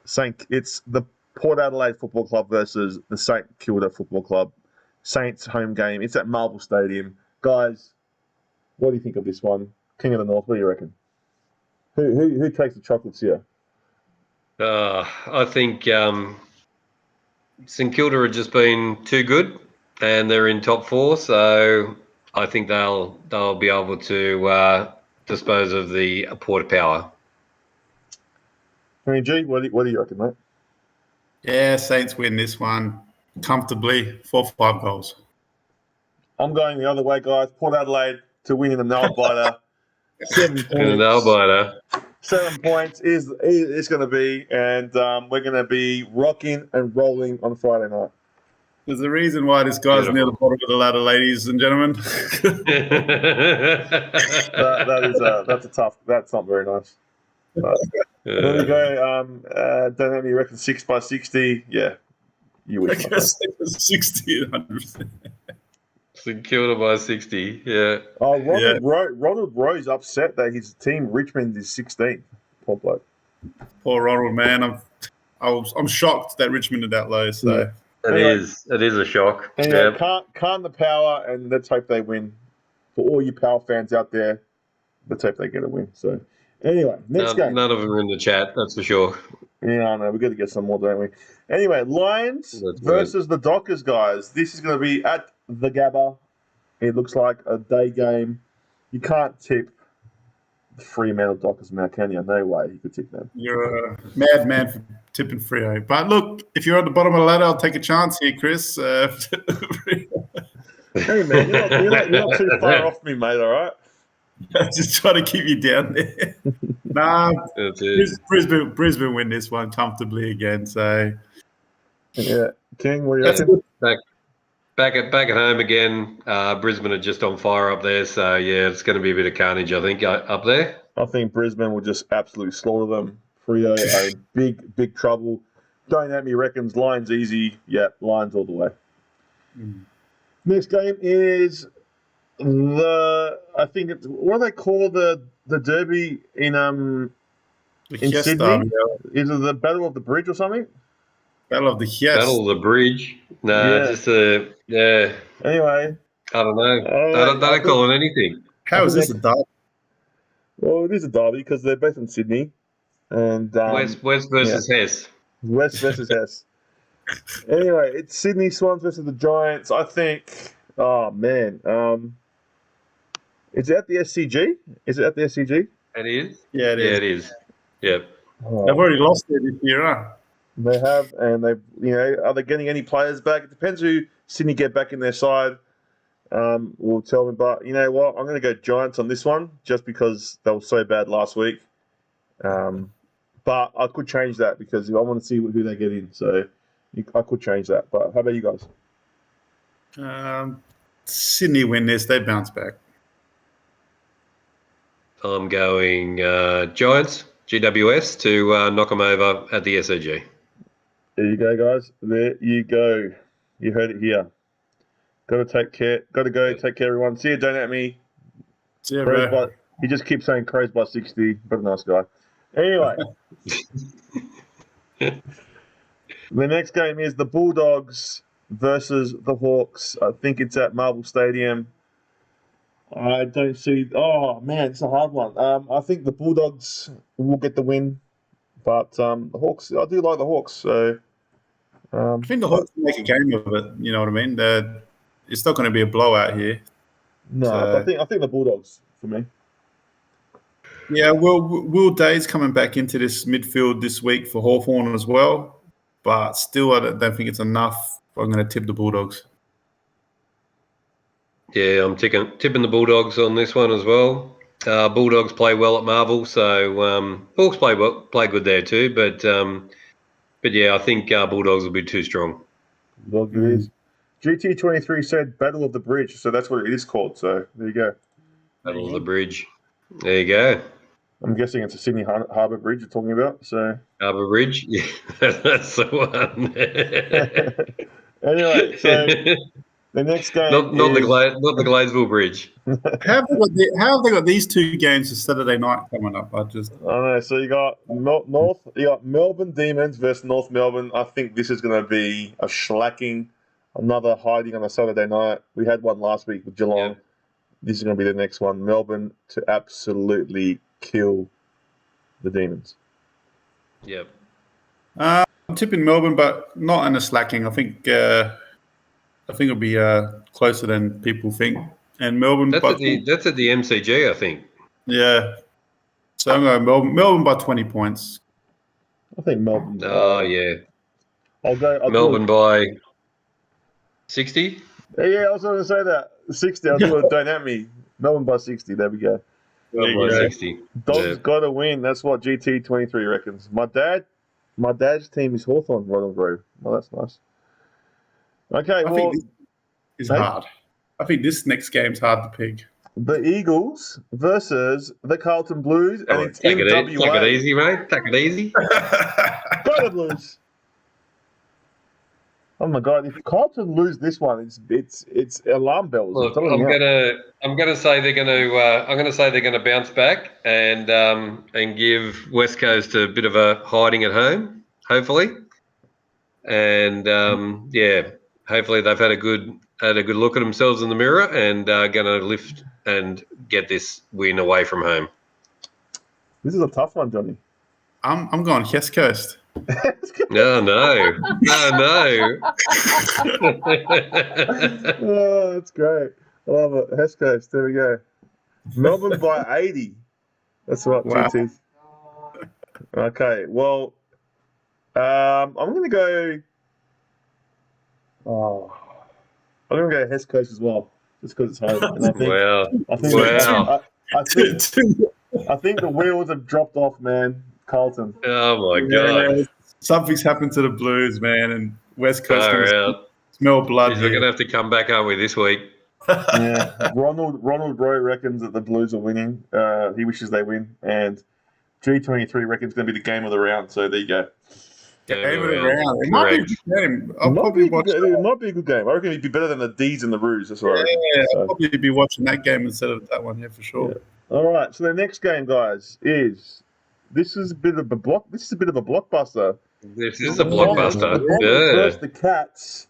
It's the Port Adelaide Football Club versus the St Kilda Football Club. Saints home game. It's at Marble Stadium. Guys, what do you think of this one? King of the North, what do you reckon? Who takes the chocolates here? I think St Kilda have just been too good, and they're in top 4, so I think they'll be able to dispose of the Port Power. G, what do you reckon, mate? Yeah, Saints win this one comfortably, 4-5 goals. I'm going the other way, guys. Port Adelaide to win in the nail biter. 7 points. And nail biter. 7 points is it's going to be, and we're going to be rocking and rolling on Friday night. There's a reason why this guy's near the bottom of the ladder, ladies and gentlemen. That's a tough. That's not very nice. But, there we go. Don't have me reckon 6 by 60. Yeah, you wish. I guess it was 60 100%. Secured by 60. Yeah. Oh, Ronald Rowe's upset that his team Richmond is 16th. Poor bloke. Poor Ronald, man. I'm shocked that Richmond are that low. So It is a shock. Anyway, calm the power, and let's hope they win. For all you Power fans out there, let's hope they get a win. So, anyway, next game. None of them are in the chat, that's for sure. Yeah, I know. We've got to get some more, don't we? Anyway, Lions versus the Dockers, guys. This is going to be at the Gabba. It looks like a day game. You can't tip the Fremantle Dockers now, can you? No way you could tip them. You're a madman for tipping Freo. But look, if you're at the bottom of the ladder, I'll take a chance here, Chris. Hey, man, you're not too far off me, mate, all right? Just trying to keep you down there. Nah, Brisbane win this one comfortably again. So, yeah, King, what do you reckon? Back at home again. Brisbane are just on fire up there, so yeah, it's going to be a bit of carnage, I think, up there. I think Brisbane will just absolutely slaughter them. Freo are in big trouble. Don't have me reckons Lions easy. Yeah, Lions all the way. Next game is I think it's what do they call the derby in Sydney? Derby, Is it the Battle of the Bridge or something? Battle of the Yes. Battle of the Bridge. No, just yeah. Anyway, I don't know. They don't call it anything. How is this a derby? Well, it is a derby because they're both in Sydney, and West versus Hess. West versus Hess. Anyway, it's Sydney Swans versus the Giants. I think. Oh man, is it at the SCG? Is it at the SCG? It is. Yeah, it is. Yeah, it is. Yep. Oh. They've already lost it this year, huh? They have, and are they getting any players back? It depends who Sydney get back in their side. We'll tell them, but you know what? I'm going to go Giants on this one just because they were so bad last week. But I could change that because I want to see who they get in. So I could change that. But how about you guys? Sydney win this. They bounce back. I'm going Giants, GWS, to knock them over at the SCG. There you go, guys. There you go. You heard it here. Got to take care. Got to go. Take care, everyone. See you. Don't at me. See you, bro. He just keeps saying Crows by 60, but a nice guy. Anyway. The next game is the Bulldogs versus the Hawks. I think it's at Marvel Stadium. I don't see... Oh, man, it's a hard one. I think the Bulldogs will get the win, but the Hawks... I do like the Hawks, so... I think the Hawks will make a game of it, you know what I mean? It's not going to be a blowout here. No, so, I think the Bulldogs, for me. Yeah, Will Day's coming back into this midfield this week for Hawthorn as well, but still I don't think it's enough. I'm going to tip the Bulldogs. Yeah, I'm tipping the Bulldogs on this one as well. Bulldogs play well at Marvel, so Hawks play good there too. But yeah, I think Bulldogs will be too strong. Well, it is. GT23 said Battle of the Bridge, so that's what it is called. So there you go. Battle of the Bridge. There you go. I'm guessing it's a Sydney Harbour Bridge you're talking about. So Harbour Bridge, yeah, that's the one. Anyway, so the next game not the Gladesville Bridge. How have they got these two games for Saturday night coming up? I don't know. So you got you got Melbourne Demons versus North Melbourne. I think this is going to be a shellacking, another hiding on a Saturday night. We had one last week with Geelong. Yep. This is going to be the next one. Melbourne to absolutely kill the Demons. Yep. I'm tipping Melbourne, but not in a slacking. I think it'll be closer than people think. And Melbourne. That's at the MCG, I think. Yeah. So I'm going Melbourne by 20 points. I think Melbourne. Oh yeah. I'll go Melbourne by 60. Yeah, I was going to say that. 60. I'll do it. Don't at me. Melbourne by 60. There we go. There you By go. 60. Dogs got to win. That's what GT23 reckons. My dad's team is Hawthorn, Ronald Rowe. Well, that's nice. Okay, I well, think this is hard. I think this next game's hard to pick. the Eagles versus the Carlton Blues, and it's Take in it WA. easy, mate. Take it easy. Go the Blues. Oh my God! If Carlton lose this one, it's alarm bells. Look, I'm telling you. I'm gonna say they're gonna bounce back and give West Coast a bit of a hiding at home, hopefully. And hopefully they've had a good look at themselves in the mirror and gonna lift and get this win away from home. This is a tough one, Johnny. I'm going West Coast. No. Oh, that's great. I love it. West Coast. There we go. Melbourne by 80. That's right, Wow. GT. Okay, well, I'm going to go. Oh, I'm going to go West Coast as well, just because it's home. And I think, Wow. I think the wheels have dropped off, man. Carlton. Oh my God. Yeah, something's happened to the Blues, man, and West Coast Far gonna out. smell blood. Jeez, we're gonna have to come back, aren't we, this week? Yeah, Ronald Rowe reckons that the Blues are winning. He wishes they win, and G23 reckons it's going to be the game of the round. So there you go. Game of the round. It might be a good game. I'll It might probably be watch. it might be a good game. I reckon it'd be better than the D's and the Roos. That's what I reckon. Yeah, So, I'll probably be watching that game instead of that one. Yeah, for sure. Yeah. All right. So the next game, guys, this is a bit of a blockbuster. This is a blockbuster. The Bombers Yeah. versus the Cats.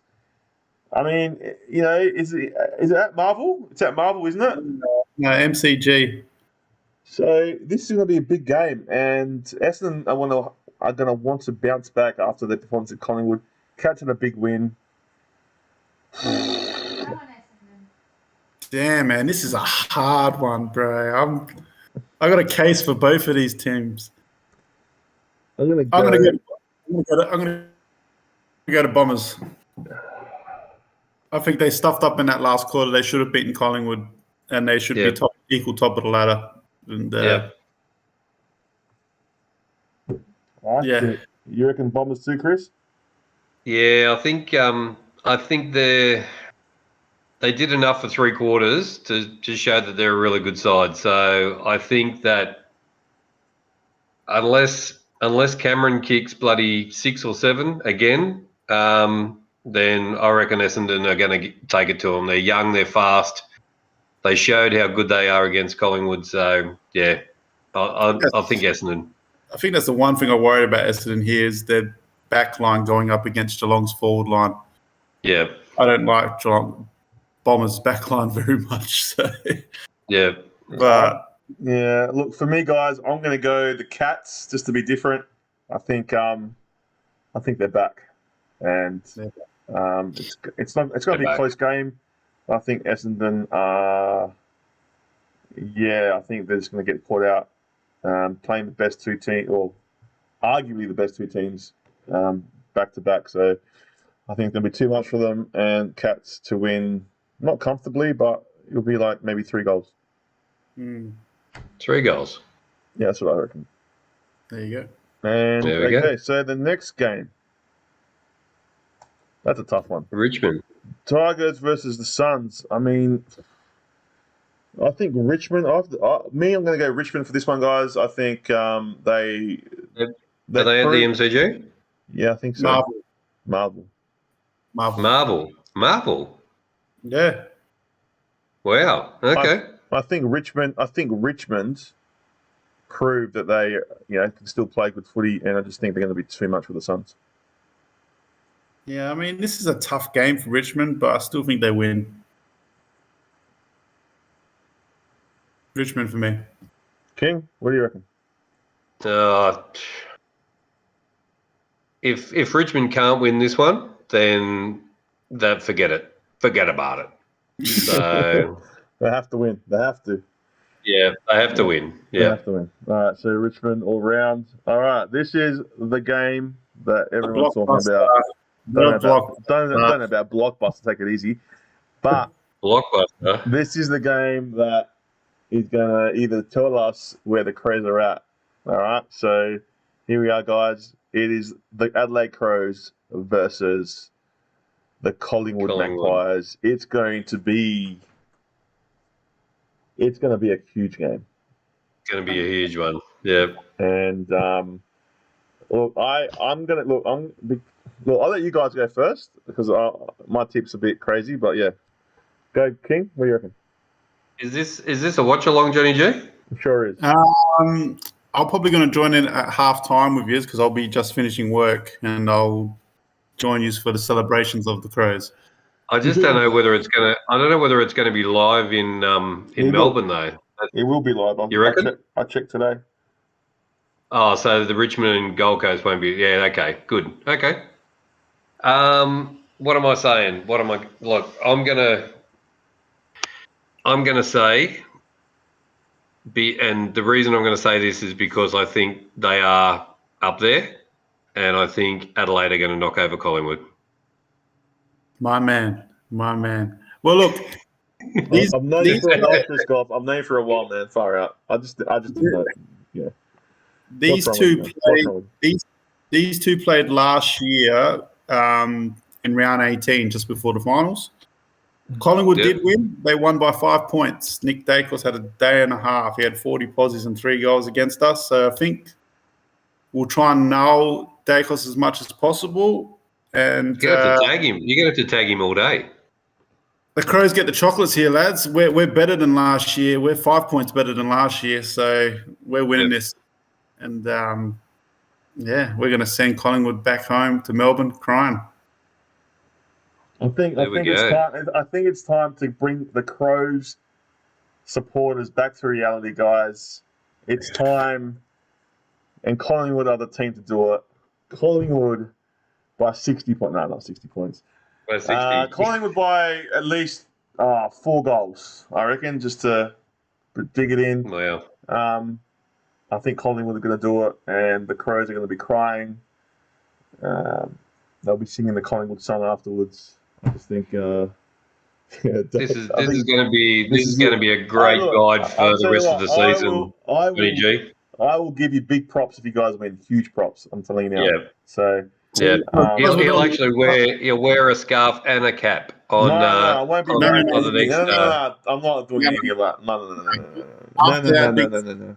I mean, you know, is it at Marvel? It's at Marvel, isn't it? No, MCG. So this is going to be a big game, and Essendon are going to want to bounce back after their performance at Collingwood. Cats had a big win. Damn, man, this is a hard one, bro. I got a case for both of these teams. I'm going to go to Bombers. I think they stuffed up in that last quarter. They should have beaten Collingwood, and they should be equal top of the ladder. And You reckon Bombers too, Chris? Yeah, I think they did enough for 3 quarters to show that they're a really good side. So I think that unless Cameron kicks bloody 6 or 7 again, then I reckon Essendon are going to take it to them. They're young, they're fast. They showed how good they are against Collingwood. So yeah, I think Essendon. I think that's the one thing I worry about Essendon here is their back line going up against Geelong's forward line. Yeah. I don't like Geelong Bombers' back line very much. So. Yeah. But yeah, look, for me, guys, I'm going to go the Cats just to be different. I think they're back, and it's going to be a close game. I think Essendon, I think they're just going to get caught out playing the best two teams, or arguably the best two teams, back to back. So I think there'll be too much for them, and Cats to win, not comfortably, but it'll be like maybe 3 goals. 3 goals. Yeah, that's what I reckon. There you go. And There we go. so the next game, that's a tough one. Richmond. Tigers versus the Suns. I mean, I think Richmond. I'm going to go Richmond for this one, guys. I think they. Are they at the MCG? Yeah, I think so. Marvel. Yeah. Wow. Okay. I think Richmond proved that they, can still play good footy, and I just think they're going to be too much for the Suns. Yeah, I mean, this is a tough game for Richmond, but I still think they win. Richmond for me. King, what do you reckon? If Richmond can't win this one, then forget it. Forget about it. So They have to win. They have to. yeah, they have to win. They Yeah. have to win. All right, so Richmond all round. All right, this is the game that everyone's talking about. Don't know about blockbuster. Take it easy. But Blockbuster. This is the game that is going to either tell us where the Crows are at. All right, so here we are, guys. It is the Adelaide Crows versus the Collingwood Magpies. It's going to be a huge game. It's going to be a huge one. Yeah. And look, I'll let you guys go first because my tip's a bit crazy, but yeah, go King. What do you reckon? Is this a watch along, Johnny G? It sure is. I'm probably going to join in at half time with you because I'll be just finishing work and I'll join you for the celebrations of the Crows. I just don't know whether it's going to. I don't know whether it's going to be live in Melbourne though. It will be live. You reckon? I checked today. Oh, so the Richmond and Gold Coast won't be. Yeah, okay, good. Okay. What am I saying? Look, I'm gonna say, and the reason I'm going to say this is because I think they are up there, and I think Adelaide are going to knock over Collingwood. My man. Well, look, I've known you for a while, Chris Goff. I've known you for a while, man. Far out. I just didn't know. Yeah. These two played last year in round 18, just before the finals. Collingwood did win. They won by 5 points. Nick Dacos had a day and a half. He had 40 posies and 3 goals against us. So I think we'll try and nail Dacos as much as possible. And you're going to tag him. You're going to have to tag him all day. The Crows get the chocolates here, lads. We're better than last year. We're 5 points better than last year. So we're winning this. And, we're going to send Collingwood back home to Melbourne crying. I think it's time to bring the Crows supporters back to reality, guys. It's time, and Collingwood are the team to do it. Collingwood by 60 points. No, not 60 points. By 60. Collingwood by at least 4 goals, I reckon, just to dig it in. Wow. I think Collingwood are going to do it, and the Crows are going to be crying. They'll be singing the Collingwood song afterwards. I just think this is going to be a great guide for the rest of the season. I will give you big props if you guys win. Huge props. I'm telling you now. Yeah. So he'll actually wear a scarf and a cap on. I won't be wearing on the next. No, I'm not doing any of that. No.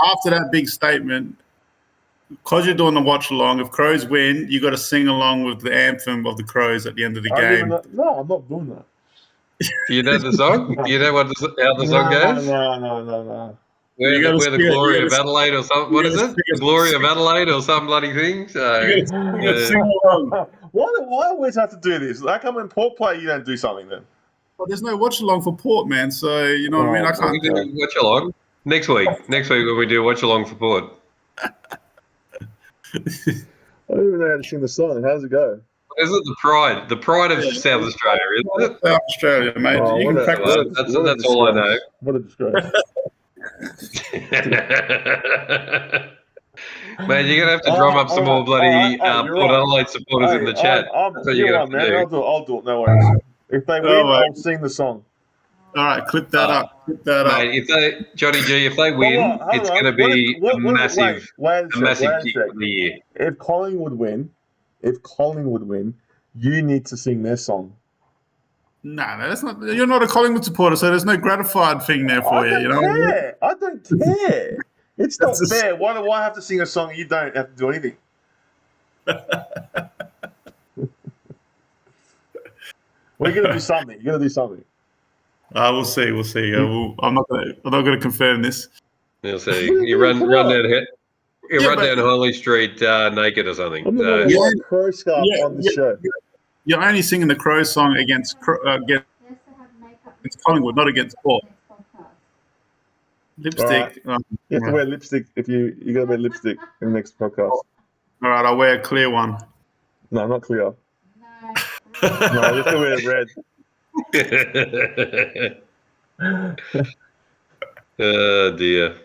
After that big statement, because you're doing the watch along, if Crows win, you got to sing along with the anthem of the Crows at the end of the game. No, I'm not doing that. You know the song? You know how the song goes? No. We're the glory of Adelaide or something. What is it? The glory of Adelaide or some bloody thing? So, you gotta sing along. Why always have to do this? How come when Port play, you don't do something then? Well, there's no watch along for Port, man. So, you know what I mean? I can't do watch along. Next week when we do watch along for Port. I don't even know how to sing the song. How does it go? Is it the pride of South Australia, isn't it? South Australia, mate. You can practice. That's all I know. What a disgrace. Man, you're gonna have to drum up some more bloody Port Adelaide supporters in the chat. That's what you're gonna have to do. I'll do it. No worries. If they win, I'll sing the song. All right, clip that up. Clip that up. Johnny G, if they win, it's going to be a massive kick of the year. If Collingwood win, you need to sing their song. No, that's not. You're not a Collingwood supporter, so there's no gratified thing there for you. You know. I don't care. It's not fair. Why do I have to sing a song and you don't have to do anything? We're going to do something. You're going to do something. We'll see. I'm not going to confirm this. We'll see. You run down Holly Street naked or something. I'm not wearing a crow scarf on the show. You're only singing the Crow song against Collingwood, not against Port. Lipstick. Right. You have to wear lipstick if you got to wear lipstick in the next podcast. All right, I'll wear a clear one. No, not clear. No, you have to wear red. Oh dear.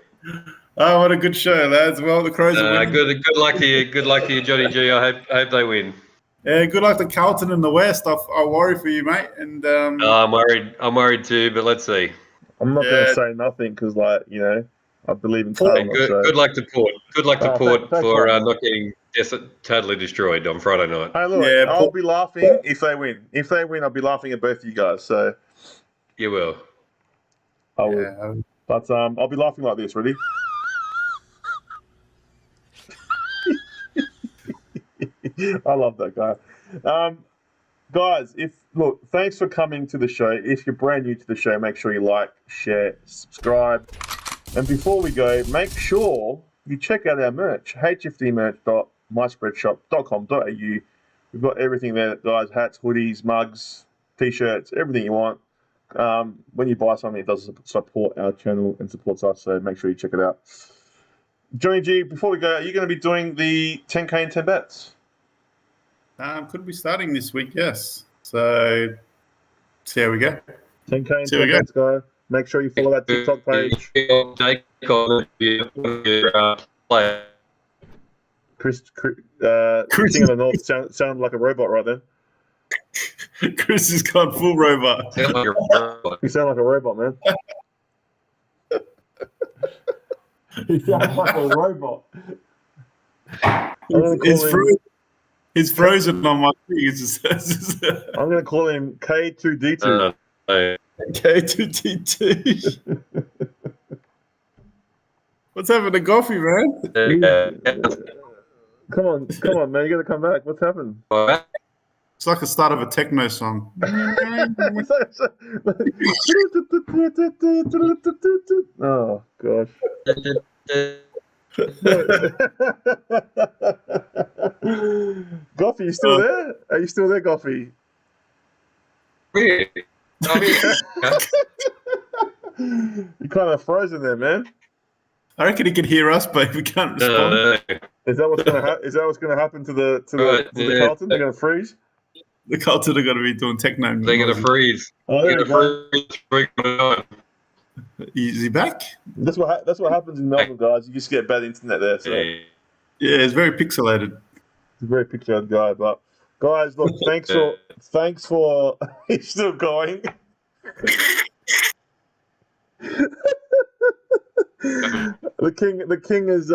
Oh, what a good show, lads. Well, the Crows are winning. Good luck to you. Good luck to you, Johnny G. I hope they win. Yeah, good luck to Carlton in the West. I worry for you, mate. And I'm worried too, but let's see. I'm not going to say nothing because, like, you know, I believe in Hey, karma. good luck to Port. Good luck to Port thanks, for man. not getting totally destroyed on Friday night. Hey, look, I'll be laughing if they win. If they win, I'll be laughing at both of you guys. So You will. I will. But I'll be laughing like this. Ready? I love that guy. Guys, thanks for coming to the show. If you're brand new to the show, make sure you like, share, subscribe. And before we go, make sure you check out our merch, hfdmerch.myspreadshop.com.au. We've got everything there, guys, hats, hoodies, mugs, t-shirts, everything you want. When you buy something, it does support our channel and supports us, so make sure you check it out. Johnny G, before we go, are you going to be doing the 10K and 10 bets? Could be starting this week, yes. So, see how we go. 10K and 10 bets, guys. Make sure you follow that TikTok page. Chris King of the North sounded like a robot right then. Chris has gone full robot. You sound like a robot, man. He sounds like a robot. He's frozen on my thing. I'm going to call him K2D2. K2D2. What's happened to Goffy, man? Come on, man. You got to come back. What's happened? It's like the start of a techno song. Oh, gosh. Goffy, you still there? Are you still there, Goffy? You're kind of frozen there, man. I reckon he can hear us, but we can't respond. Is that what's going to happen? Is that what's going to happen to the Carlton? They're going to freeze. The Carlton are going to be doing techno. They're going to freeze. Is he back? That's what happens in Melbourne, guys. You just get bad internet there. So. Yeah, it's very pixelated. He's a very pixelated guy, but guys, look, thanks for he's still going. The king is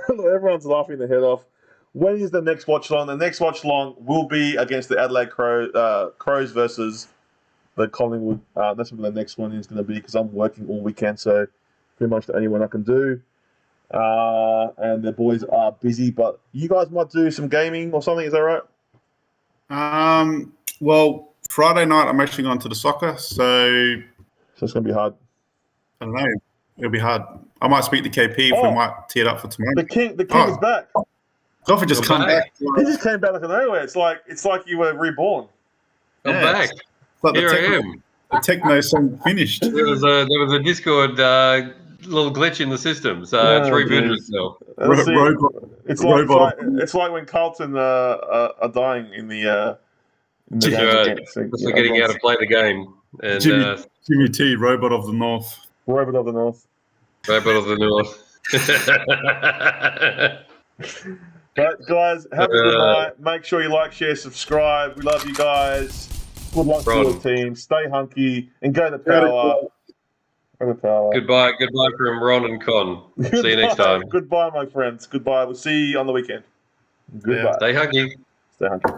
everyone's laughing their head off. When is the next watch long? The next watch long will be against the Adelaide Crows versus the Collingwood. That's what the next one is going to be because I'm working all weekend, so pretty much the only one I can do. And the boys are busy, but you guys might do some gaming or something. Is that right? Well, Friday night I'm actually going to the soccer, so it's going to be hard. I don't know. It'll be hard. I might speak to KP if we might tee it up for tomorrow. The king is back. Goffy just come back. He just came back out of nowhere. It's like you were reborn. I'm back. Like Here I am. The techno song finished. There was a Discord little glitch in the system, so it's rebooted itself. It's like when Carlton are dying in the game. Just forgetting how to play the game. And Jimmy T, Robot of the North. Robot of the North. Robot of the North. But guys, have a good night. Make sure you like, share, subscribe. We love you guys. Good luck to your team. Stay hunky and go to power. Goodbye from Ron and Con. See you next time. Goodbye, my friends. Goodbye. We'll see you on the weekend. Goodbye. Stay hunky. Stay hunky.